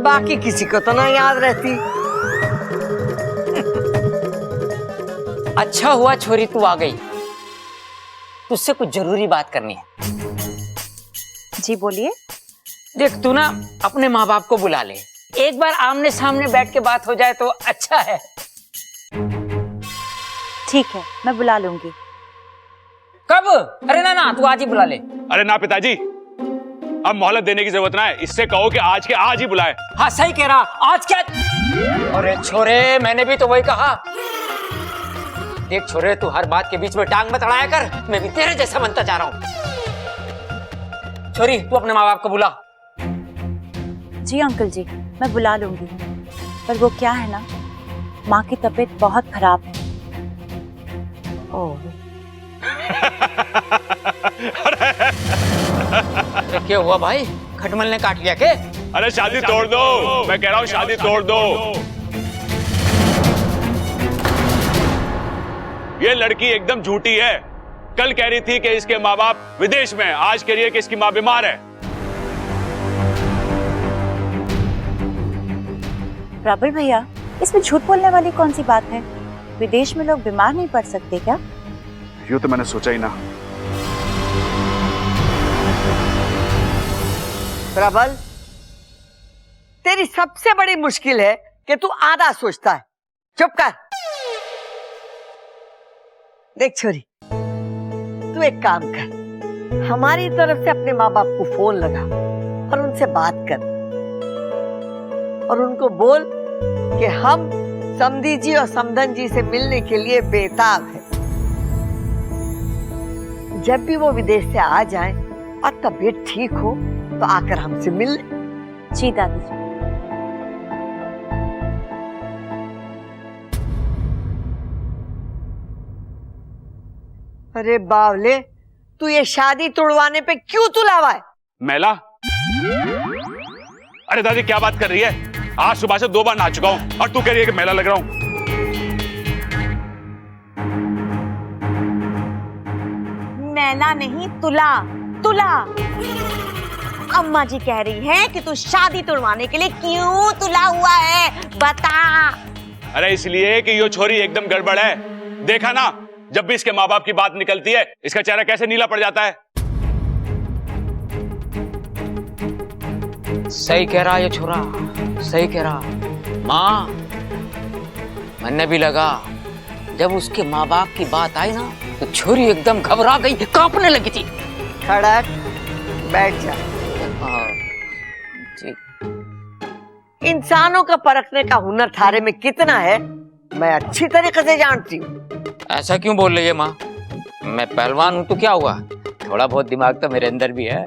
बाकी किसी को तो ना याद रहती। अच्छा हुआ छोरी तू आ गई, तुझसे कुछ जरूरी बात करनी है। जी बोलिए। देख तू ना अपने माँ बाप को बुला ले, एक बार आमने सामने बैठ के बात हो जाए तो अच्छा है। ठीक है, मैं बुला लूंगी। कब? अरे ना ना, तू आज ही बुला ले। अरे ना पिताजी, अब मोहलत देने की जरूरत ना है, इससे कहो कि आज के आज ही बुलाए। हाँ सही कह रहा, आज क्या? अरे छोरे, मैंने भी तो वही कहा। देख छोरे, तू हर बात के बीच में टांग मत अड़ाया कर, मैं भी तेरे जैसा बनता जा रहा हूँ। छोरी, तू अपने माँ बाप को बुला। जी अंकल जी, मैं बुला लूंगी, पर वो क्या है ना, माँ की तबीयत बहुत खराब है। ओह। क्या हुआ भाई? खटमल ने काट लिया के? अरे शादी तोड़ दो, मैं कह रहा हूँ शादी तोड़ दो। ये लड़की एकदम झूठी है। कल कह रही थी कि इसके माँ बाप विदेश में, आज कह रही है कि इसकी माँ बीमार है। प्रबल भैया, इसमें झूठ बोलने वाली कौन सी बात है? विदेश में लोग बीमार नहीं पड़ सकते क्या? यूं तो मैंने सोचा ही ना। प्रबल, तेरी सबसे बड़ी मुश्किल है कि तू आधा सोचता है। चुप कर। देख छोरी, तू एक काम कर, हमारी तरफ से अपने माँ बाप को फोन लगा और उनसे बात कर और उनको बोल कि हम समधी जी और समधन जी से मिलने के लिए बेताब हैं। जब भी वो विदेश से आ जाएं और तबीयत ठीक हो तो आकर हमसे मिल ले। जी दादी जी। अरे बावले, तू ये शादी तोड़वाने पे क्यों तुलावा है? मैला? अरे दादी क्या बात कर रही है? आज सुबह से 2 बार नहा चुका हूं और तू कह रही है कि मैला लग रहा हूं। मैला नहीं, तुला तुला। अम्मा जी कह रही हैं कि तू शादी तोड़वाने के लिए क्यों तुला हुआ है, बता। अरे इसलिए कि ये छोरी एकदम गड़बड़ है। देखा ना, जब भी इसके माँ बाप की बात निकलती है इसका चेहरा कैसे नीला पड़ जाता है। सही कह रहा ये छोरा, सही कह रहा। माँ, मैंने भी लगा जब उसके माँ बाप की बात आई ना तो छोरी एकदम घबरा गई, कांपने लगी थी। खड़क, बैठ जा। ठीक। इंसानों का परखने का हुनर थारे में कितना है मैं अच्छी तरीके से जानती हूँ। ऐसा क्यों बोल रही है माँ? मैं पहलवान हूँ तो क्या हुआ, थोड़ा बहुत दिमाग तो मेरे अंदर भी है।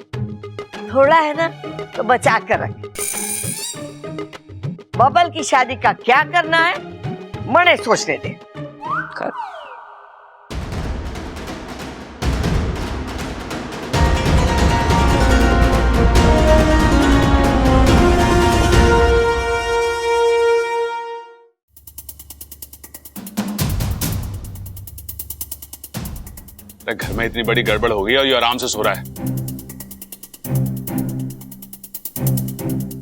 थोड़ा है ना तो बचा कर रख। बबल की शादी का क्या करना है मने सोचने दे। कर। घर में इतनी बड़ी गड़बड़ हो गई और ये आराम से सो रहा है।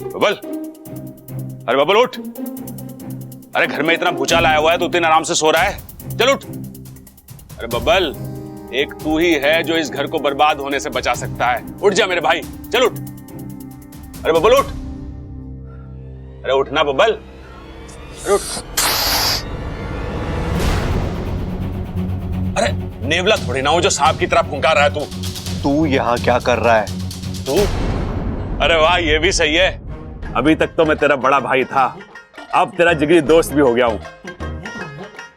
बबल, अरे बबल उठ। अरे घर में इतना भूचाल आया हुआ है तो इतने आराम से सो रहा है, चल उठ। अरे बबल, एक तू ही है जो इस घर को बर्बाद होने से बचा सकता है। उठ जा मेरे भाई, चल उठ। अरे बबल उठ, अरे उठना बबल, अरे उठ। अरे नेवला थोड़ी ना हो जो सांप की तरह फुंकार रहा है तू यहाँ क्या कर रहा है? तू? अरे वाह, ये भी सही है। अभी तक तो मैं तेरा बड़ा भाई था, अब तेरा जिगरी दोस्त भी हो गया हूं।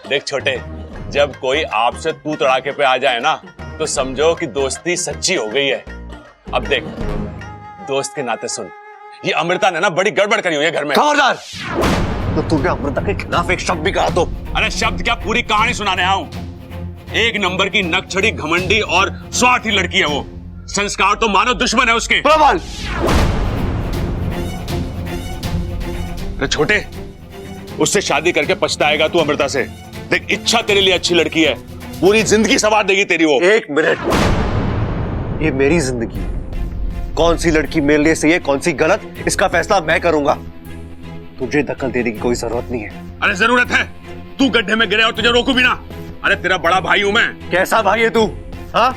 देख छोटे, जब कोई आपसे तू तड़ाके पे आ जाए ना तो समझो कि दोस्ती सच्ची हो गई है। अब देख, दोस्त के नाते सुन, ये अमृता ने ना बड़ी गड़बड़ करी हुई है घर में। खबरदार! तो तूने अमृता के खिलाफ एक शब्द भी कहा तो? अरे शब्द क्या, पूरी कहानी सुनाने आऊं। एक नंबर की नकछड़ी, घमंडी और स्वार्थी लड़की है वो। संस्कार तो मानो दुश्मन है उसके। प्रबल! अरे छोटे, उससे शादी करके पछताएगा तू अमृता से। देख, इच्छा तेरे लिए अच्छी लड़की है, पूरी जिंदगी संवार देगी तेरी वो। एक मिनट, ये मेरी जिंदगी, कौन सी लड़की मेरे लिए सही है कौन सी गलत, इसका फैसला मैं करूंगा। तुझे दखल देने की कोई जरूरत नहीं है। अरे जरूरत है, तू गड्ढे में गिरे और तुझे रोकू भी ना। अरे तेरा बड़ा भाई हूं मैं। कैसा भाई है तू? हाँ,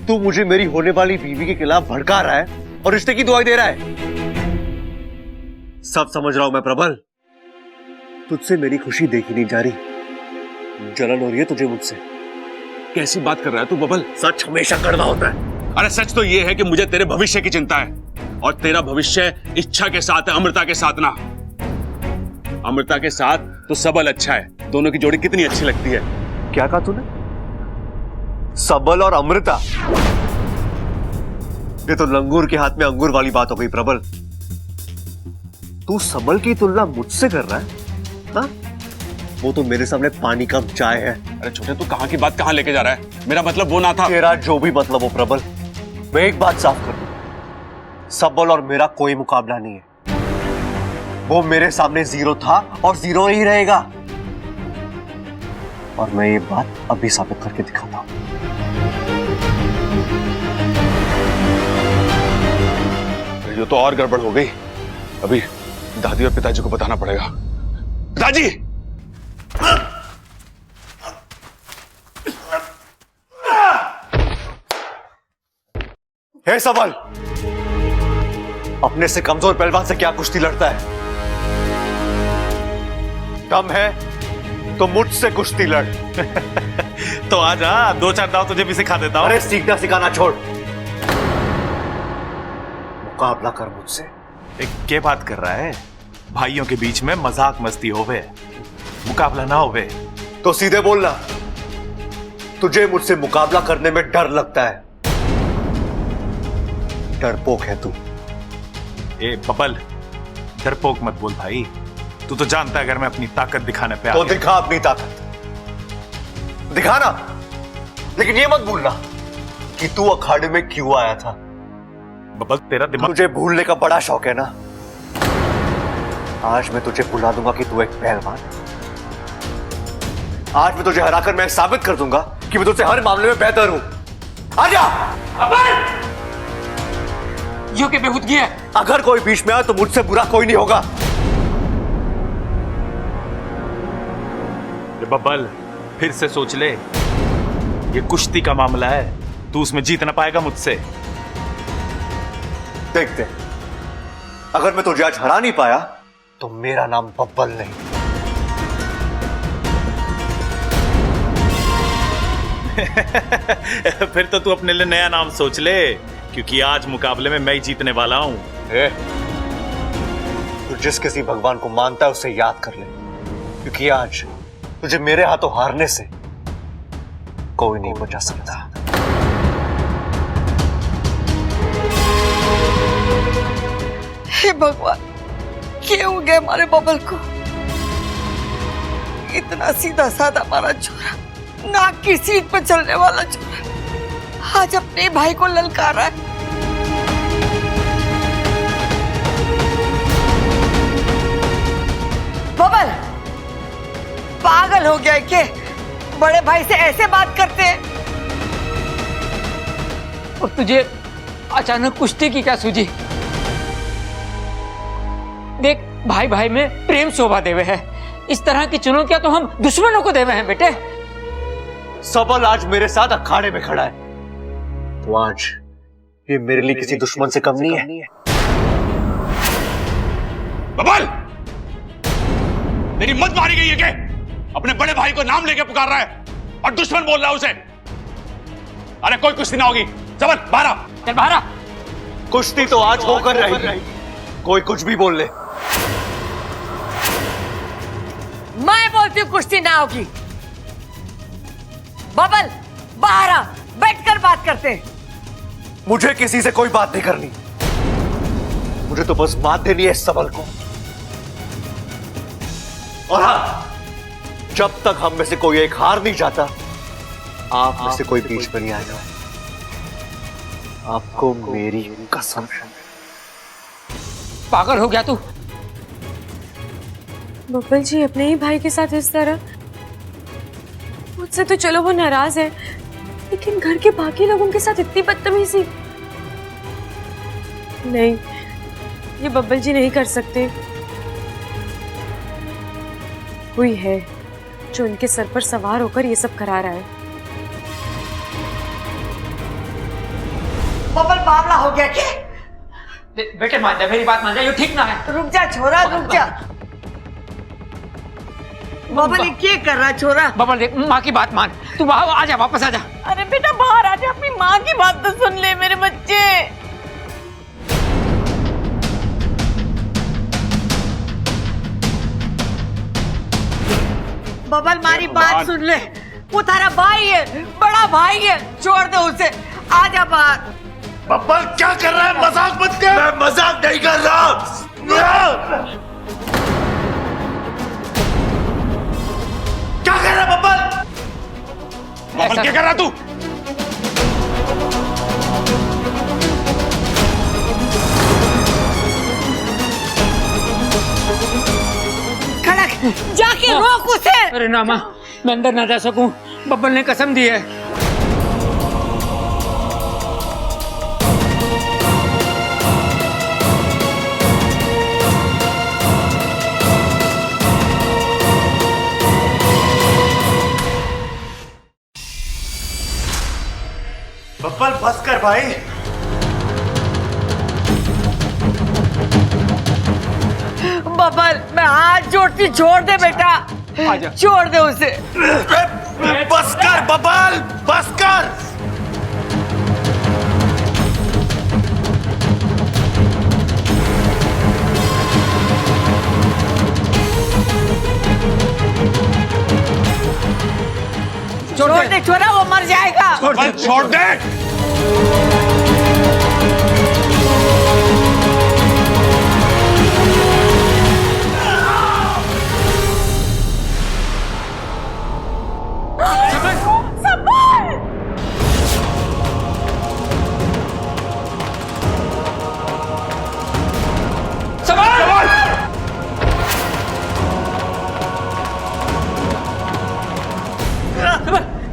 तू मुझे मेरी होने वाली बीवी के खिलाफ भड़का रहा है और रिश्ते की दुआई दे रहा है। सब समझ रहा हूं मैं प्रबल, तुझसे मेरी खुशी देखी नहीं जा रही, जलन हो रही है तुझे मुझसे। कैसी बात कर रहा है तू बबल? सच हमेशा कड़वा होता है। अरे सच तो ये है कि मुझे तेरे भविष्य की चिंता है, और तेरा भविष्य इच्छा के साथ है, अमृता के साथ ना। अमृता के साथ तो सबल अच्छा है, दोनों की जोड़ी कितनी अच्छी लगती है। क्या कहा तूने? सबल और अमृता? ये तो लंगूर के हाथ में अंगूर वाली बात हो गई प्रबल। तू सबल की तुलना मुझसे कर रहा है? हाँ? वो तो मेरे सामने पानी का चाय है। अरे छोटे, तू कहां की बात कहां लेके जा रहा है? मेरा मतलब वो ना था। तेरा जो भी मतलब हो प्रबल, मैं एक बात साफ कर दूं, सबल और मेरा कोई मुकाबला नहीं है। वो मेरे सामने जीरो था और जीरो ही रहेगा, और मैं ये बात अभी साबित करके दिखाता हूं। ये तो और गड़बड़ हो गई। अभी दादी और पिताजी को बताना पड़ेगा। पिताजी! हे सबल, अपने से कमजोर पहलवान से क्या कुश्ती लड़ता है? दम है तो मुझसे कुश्ती लड़। तो आजा, दो चार दाव तुझे भी सिखा देता हूं। अरे सीखना सिखाना छोड़, मुकाबला कर मुझसे। क्या बात कर रहा है? भाइयों के बीच में मजाक मस्ती होवे, मुकाबला ना होवे। तो सीधे बोलना, तुझे मुझसे मुकाबला करने में डर लगता है। डरपोक है तू। ए बबल, डरपोक मत बोल भाई, तू तो जानता है अगर मैं अपनी ताकत दिखाने पे आ तो गया। दिखा अपनी ताकत, दिखाना, लेकिन ये मत भूलना कि तू अखाड़े में क्यों आया था। बबल, तेरा दिमाग, तुझे भूलने का बड़ा शौक है ना? आज मैं तुझे भुला दूंगा कि तू एक पहलवान। आज मैं तुझे हराकर मैं साबित कर दूंगा कि मैं तुझसे हर मामले में बेहतर हूं। आजा! यो के बेहूदगी है। अगर कोई बीच में आए तो मुझसे बुरा कोई नहीं होगा। बबल, फिर से सोच ले, ये कुश्ती का मामला है, तू उसमें जीत ना पाएगा मुझसे। देखते, अगर मैं तुझे आज हरा नहीं पाया तो मेरा नाम बब्बल नहीं। फिर तो तू अपने लिए नया नाम सोच ले, क्योंकि आज मुकाबले में मैं ही जीतने वाला हूं। जिस किसी भगवान को मानता है उसे याद कर ले, क्योंकि आज तुझे मेरे हाथों हारने से कोई नहीं बचा सकता। हे भगवान, क्या हो गया हमारे बबल को? इतना सीधा साधा हमारा छोरा, नाक की सीट पर चलने वाला छोरा, आज अपने भाई को ललकारा है। बबल पागल हो गया है क्या? बड़े भाई से ऐसे बात करते हैं? और तुझे अचानक कुश्ती की क्या सूझी? देख, भाई भाई में प्रेम शोभा देवे है। इस तरह की चुनौतियां तो हम दुश्मनों को देवे हैं बेटे। सबल आज मेरे साथ अखाड़े में खड़ा है, तो आज ये मेरे लिए किसी दुश्मन से कम नहीं है। बबल, तेरी मत मारी गई है क्या? अपने बड़े भाई को नाम लेके पुकार रहा है और दुश्मन बोल रहा है उसे। अरे कोई कुश्ती ना होगी, सबल बाहर आ। चल बाहर आ। कुश्ती तो आज होकर रहेगी, कोई कुछ भी बोल ले। मैं बोलती हूँ कुश्ती ना होगी। बबल बाहर आ, बैठकर बात करते हैं। मुझे किसी से कोई बात नहीं करनी, मुझे तो बस मात देनी है इस सबल को। और हाँ, जब तक हम में से कोई एक हार नहीं जाता, आप में से कोई बीच में नहीं आएगा। आपको मेरी कसम है। पागल हो गया तू? बब्बल जी अपने ही भाई के साथ इस तरह, मुझसे तो चलो वो नाराज है, लेकिन घर के बाकी लोगों के साथ इतनी बदतमीजी नहीं, ये बब्बल जी नहीं कर सकते। कोई है जो उनके सर पर सवार होकर ये सब करा रहा है। बबल बावला हो गया क्या? बेटे मान जा, मेरी बात मान जा, ये ठीक ना है। रुक जा छोरा, रुक जा। बबल ये क्या कर रहा छोरा? बबल देख, माँ की बात मान, तू बाहर आ जा, वापस आ जा। अरे बेटा बाहर आ जा, अपनी माँ की बात तो सुन ले मेरे बच्चे। बबल मारी बात सुन ले, वो तारा भाई है, बड़ा भाई है, छोड़ दे उसे, आ जा बाहर। बब्बल क्या कर रहा है? मजाक मत कर। मैं मजाक नहीं कर रहा। क्या कर रहा है बब्बल? बब्बल क्या कर रहा तू? खड़क जाके रोक उसे। अरे ना माँ, मैं अंदर ना जा सकूं, बब्बल ने कसम दी है। बब्बल बस कर भाई। बबल मैं हाथ जोड़ती, छोड़ दे बेटा, छोड़ दे उसे। बस कर बब्बल, बस कर। छोड़ दे छोरा, वो मर जाएगा। छोड़ दे।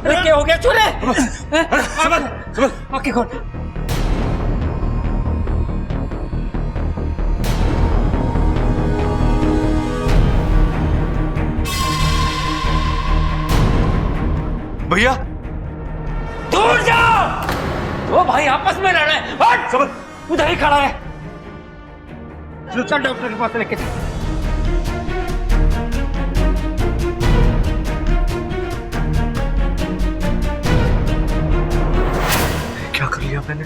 क्या हो गया छोरे? आंखें खोल। भैया दूर जाओ, वो भाई आपस में लड़ रहे हैं। हट, उधर ही खड़ा है। चल डॉक्टर के पास लेके चल। क्या कर लिया मैंने?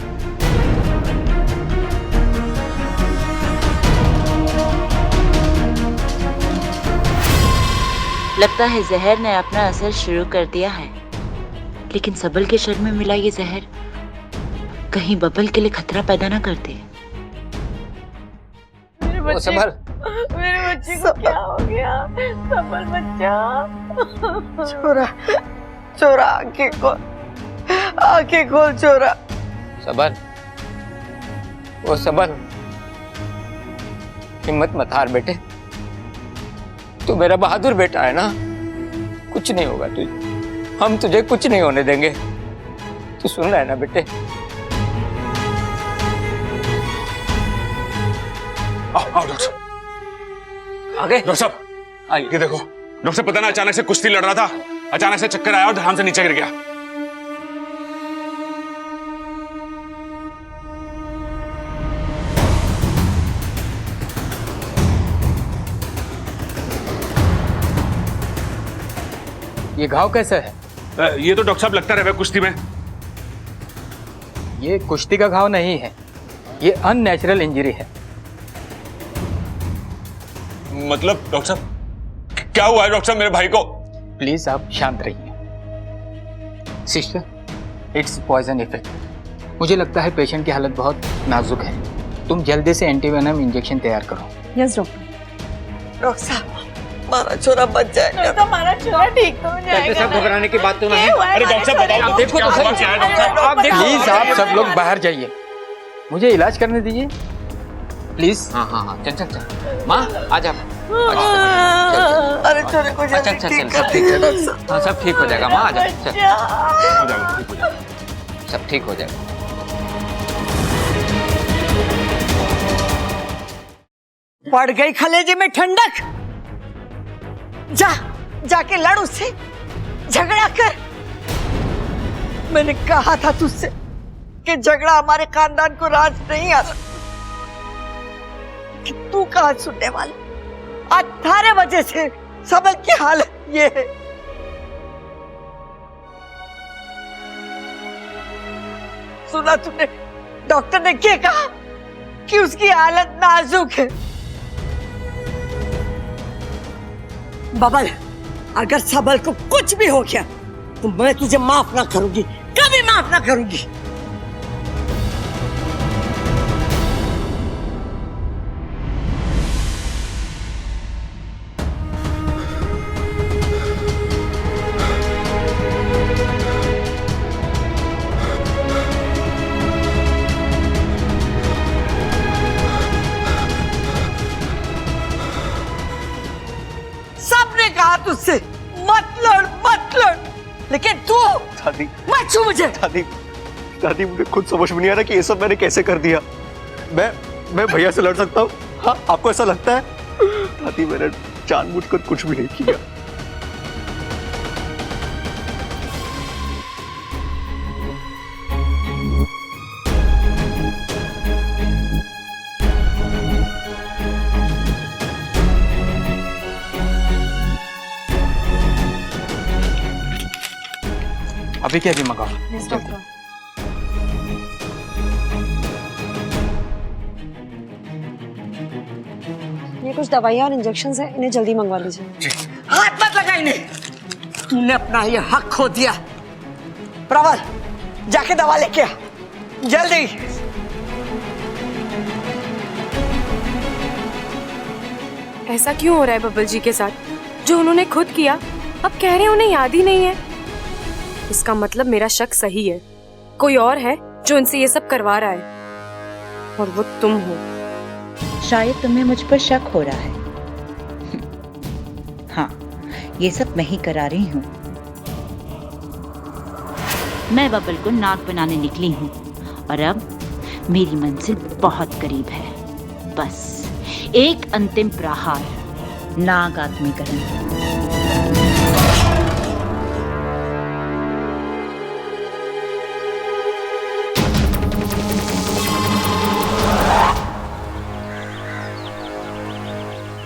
लगता है जहर ने अपना असर शुरू कर दिया है, लेकिन सबल के शरीर में मिला ये जहर कहीं बबल के लिए खतरा पैदा ना कर दे। सबल, मेरे बच्चे को क्या हो गया? सबल बच्चा, छोरा छोरा आंखें खोल छोरा। सबल, ओ सबल, हिम्मत मत हार बेटे, तू मेरा बहादुर बेटा है ना, कुछ नहीं होगा तुझे, हम तुझे कुछ नहीं होने देंगे। तू सुन रहा है ना बेटे? आओ डॉक्टर साहब, आगे डॉक्टर साहब आइए। ये देखो डॉक्टर साहब, पता ना अचानक से कुश्ती लड़ रहा था, अचानक से चक्कर आया और धड़ाम से नीचे गिर गया। ये घाव कैसा है? ये तो डॉक्टर साहब लगता रहे कुश्ती में। ये कुश्ती का घाव नहीं है, ये अननेचुरल इंजरी है। मतलब डॉक्टर साहब क्या हुआ है डॉक्टर साहब मेरे भाई को? प्लीज आप शांत रहिए। Sister, it's poison effect. मुझे लगता है पेशेंट की हालत बहुत नाजुक है, तुम जल्दी से एंटीवेनम इंजेक्शन तैयार करो। Yes doctor. डॉक्टर साहब, हमारा छोरा बच जाएगा। तो हमारा छोरा ठीक तो हो जाएगा ना? घबराने की बात तो नहीं। अरे डॉक्टर साहब बताओ, आप देखो तो सही। क्या है डॉक्टर साहब? आप देखो। प्लीज आप सब लोग बाहर जाइए, मुझे इलाज करने दीजिए प्लीज। हाँ हाँ हाँ, चल चल चल माँ, आ जा। अरे छोरे को अच्छा जल्दी अच्छा ठीक चल, कर सब ठीक दीजिए है, डॉक्टर साहब। हाँ सब ठीक हो जाएगा माँ, आ जा। चल, हो जाएगा, ठीक हो जाएगा। सब ठीक हो जाएगा। पड़ गई खलेजे में ठंडक। जाके लड़ उससे, झगड़ा कर। मैंने कहा था तुझसे कि झगड़ा हमारे खानदान को राज नहीं आता, कि तू कहाँ सुनने वाला। 18 बजे से सबल की हालत ये है। सुना तुमने डॉक्टर ने क्या कहा कि उसकी हालत नाजुक है। बबल, अगर सबल को कुछ भी हो गया तो मैं तुझे माफ ना करूंगी, कभी माफ ना करूंगी। सबने कहा तुझसे मत लड़, लेकिन तू दादी, मत छू मुझे। दादी मुझे खुद समझ में नहीं आ रहा कि ये सब मैंने कैसे कर दिया। मैं भैया से लड़ सकता हूँ? हाँ, आपको ऐसा लगता है? दादी, मैंने जानबूझकर कुछ भी नहीं किया। अभी क्या भी मंगाओ। Yes doctor. ये कुछ दवाइयाँ और इंजेक्शंस हैं, इन्हें जल्दी मंगवा लीजिए। हाथ मत लगा इन्हें, तूने अपना ये हक खो दिया। प्रवल, जाके दवा लेके आ जल्दी। ऐसा क्यों हो रहा है बबल जी के साथ? जो उन्होंने खुद किया अब कह रहे हैं उन्हें याद ही नहीं है। इसका मतलब मेरा शक सही है, कोई और है जो इनसे ये सब करवा रहा है, और वो तुम हो। शायद तुम्हें मुझ पर शक हो रहा है। हाँ, ये सब मैं ही करा रही हूँ। मैं बबल को नाक बनाने निकली हूँ और अब मेरी मंजिल बहुत करीब है। बस एक अंतिम प्रहार, नाग आत्मीकरण।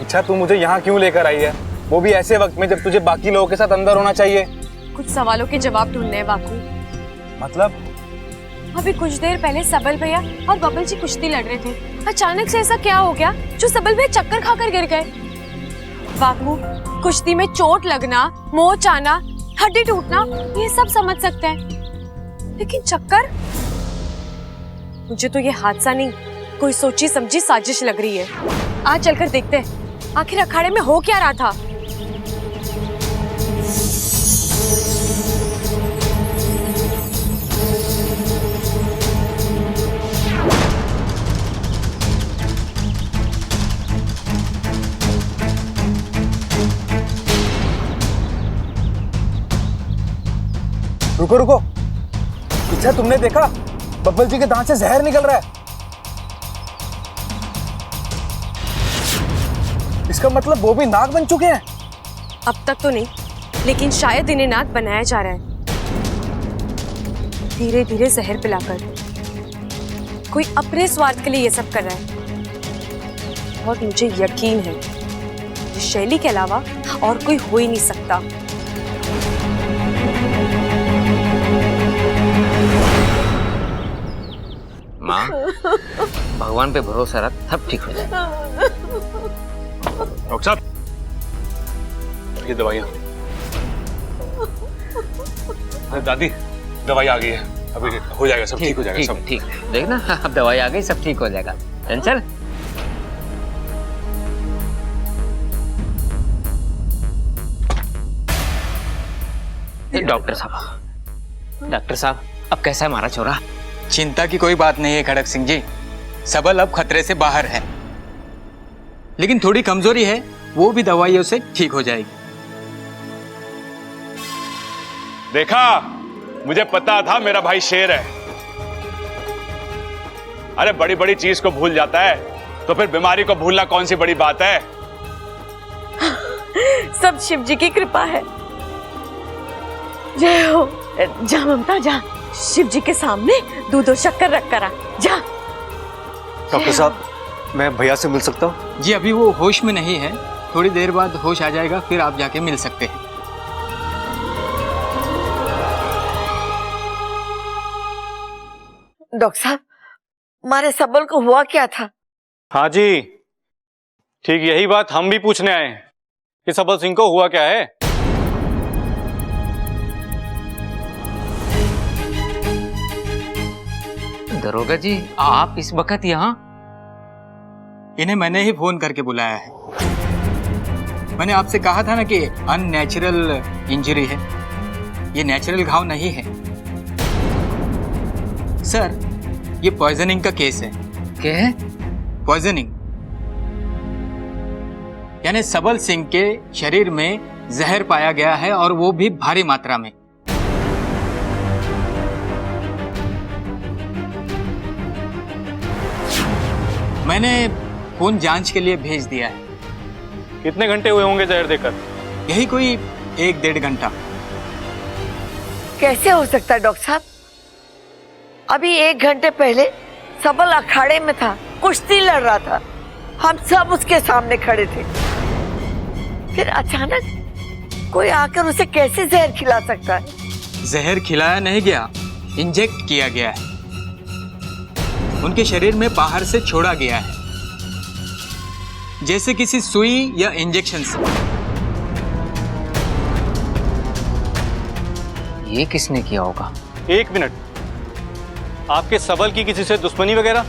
अच्छा, तू मुझे यहाँ क्यों लेकर आई है, वो भी ऐसे वक्त में जब तुझे बाकी लोगों के साथ अंदर होना चाहिए? कुछ सवालों के जवाब ढूंढने हैं बाकू। मतलब? अभी कुछ देर पहले सबल भैया और बबल जी कुश्ती लड़ रहे थे। अचानक से ऐसा क्या हो गया जो सबल भैया चक्कर खाकर गिर गए? बाकू, कुश्ती में चोट लगना, मोच आना, हड्डी टूटना, ये सब समझ सकते हैं, लेकिन चक्कर, मुझे तो ये हादसा नहीं, कोई सोची समझी साजिश लग रही है। आज चलकर देखते हैं आखिर अखाड़े में हो क्या रहा था। रुको रुको, पीछे तुमने देखा बब्बल जी के दांत से जहर निकल रहा है। इसका मतलब वो भी नाग बन चुके हैं। अब तक तो नहीं, लेकिन शायद इन्हें नाग बनाया जा रहा है, धीरे धीरे जहर पिलाकर। कोई अपने स्वार्थ के लिए ये सब कर रहा है, और मुझे यकीन है ये शैली के अलावा और कोई हो ही नहीं सकता। माँ, भगवान पे भरोसा रख, सब ठीक हो जाएगा। डॉक्टर साहब, ये दवाइयाँ। दादी, दवाई आ गई है, अभी हो जाएगा, सब ठीक हो जाएगा, सब ठीक। देखना, अब दवाई आ गई, सब ठीक हो जाएगा। चल। डॉक्टर साहब, अब कैसा है हमारा छोरा? चिंता की कोई बात नहीं है खड़क सिंह जी, सबल अब खतरे से बाहर है, लेकिन थोड़ी कमजोरी है, वो भी दवाइयों से ठीक हो जाएगी। देखा, मुझे पता था मेरा भाई शेर है। अरे बड़ी बड़ी चीज को भूल जाता है, तो फिर बीमारी को भूलना कौन सी बड़ी बात है? सब शिव जी की कृपा है। जय हो। जा ममता जा, शिव जी के सामने दूध और शक्कर रख कर आ जा। डॉक्टर साहब, मैं भैया से मिल सकता हूँ? जी अभी वो होश में नहीं है, थोड़ी देर बाद होश आ जाएगा, फिर आप जाके मिल सकते हैं। डॉक्टर साहब, हमारे सबल को हुआ क्या था? हाँ जी, ठीक यही बात हम भी पूछने आए हैं कि सबल सिंह को हुआ क्या है। दरोगा जी, आप इस वक्त यहाँ? इन्हें मैंने ही फोन करके बुलाया है। मैंने आपसे कहा था ना कि अननेचुरल इंजरी है, ये नेचुरल घाव नहीं है। सर, ये पॉइजनिंग का केस है। क्या है? पॉइजनिंग यानी सबल सिंह के शरीर में जहर पाया गया है, और वो भी भारी मात्रा में। मैंने खून जांच के लिए भेज दिया है। कितने घंटे हुए होंगे जहर देकर? यही कोई 1-1.5 घंटा। कैसे हो सकता है डॉक्टर साहब? अभी 1 घंटे पहले सबल अखाड़े में था, कुश्ती लड़ रहा था, हम सब उसके सामने खड़े थे। फिर अचानक कोई आकर उसे कैसे जहर खिला सकता है? जहर खिलाया नहीं गया, इंजेक्ट किया गया है, उनके शरीर में बाहर से छोड़ा गया है, जैसे किसी सुई या इंजेक्शन से। ये किसने किया होगा? 1 मिनट, आपके सबल की किसी से दुश्मनी वगैरह?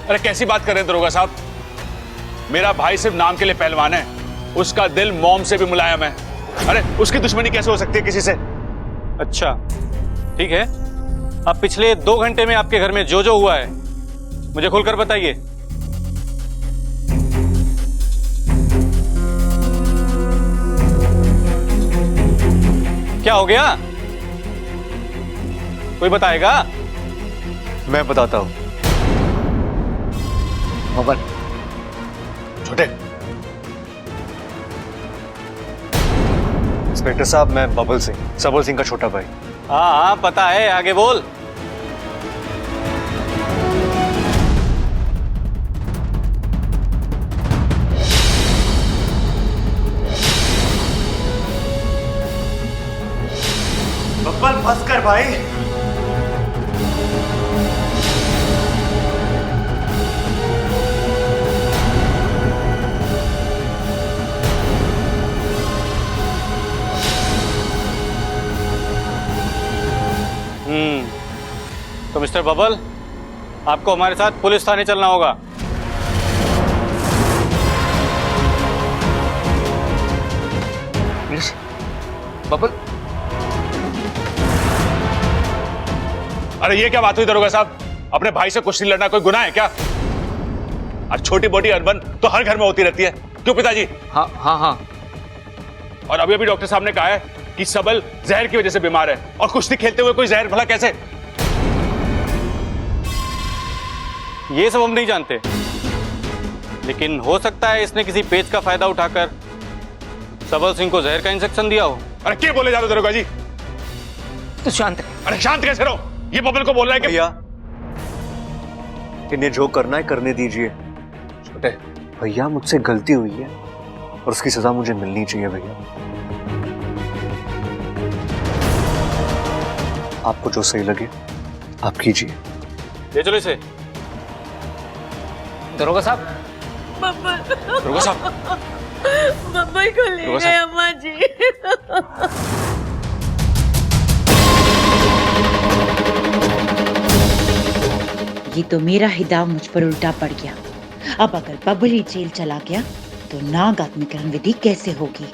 अरे कैसी बात कर रहे हैं दरोगा साहब, मेरा भाई सिर्फ नाम के लिए पहलवान है, उसका दिल मोम से भी मुलायम है। अरे उसकी दुश्मनी कैसे हो सकती है किसी से? अच्छा ठीक है, अब पिछले 2 घंटे में आपके घर में जो जो हुआ है मुझे खुलकर बताइए। क्या हो गया? कोई बताएगा? मैं बताता हूं। बबल, छोटे। इंस्पेक्टर साहब, मैं बबल सिंह, सबल सिंह का छोटा भाई। हाँ हाँ पता है, आगे बोल। बब्बल फंस कर भाई। मिस्टर बबल, आपको हमारे साथ पुलिस थाने चलना होगा। पुलिस? बबल? अरे ये क्या बात हुई दरोगा साहब? अपने भाई से कुश्ती लड़ना कोई गुनाह है क्या? और छोटी मोटी अनबन तो हर घर में होती रहती है, क्यों पिताजी? हाँ हाँ हाँ। और अभी अभी डॉक्टर साहब ने कहा है कि सबल जहर की वजह से बीमार है, और कुश्ती खेलते हुए कोई जहर भला कैसे? ये सब हम नहीं जानते, लेकिन हो सकता है इसने किसी पेच का फायदा उठाकर सबल सिंह को जहर का इंजेक्शन दिया हो। अरे क्या बोले जा रहे हो दरोगा जी? तो शांत रहे। अरे शांत कैसे रहो? ये बबल को बोल रहा है कि भैया, इन्हें जो करना है करने दीजिए। छोटे, भैया मुझसे गलती हुई है और उसकी सजा मुझे मिलनी चाहिए भैया। आपको जो सही लगे आप कीजिए। ले चलो इसे। दरोगा साहब, दरोगा साहब, बब्बल को ले दरोगा गए साहब। अम्मा जी। ये तो मेरा ही दाव मुझ पर उल्टा पड़ गया। अब अगर बबली जेल चला गया तो नाग आत्मीकरण विधि कैसे होगी?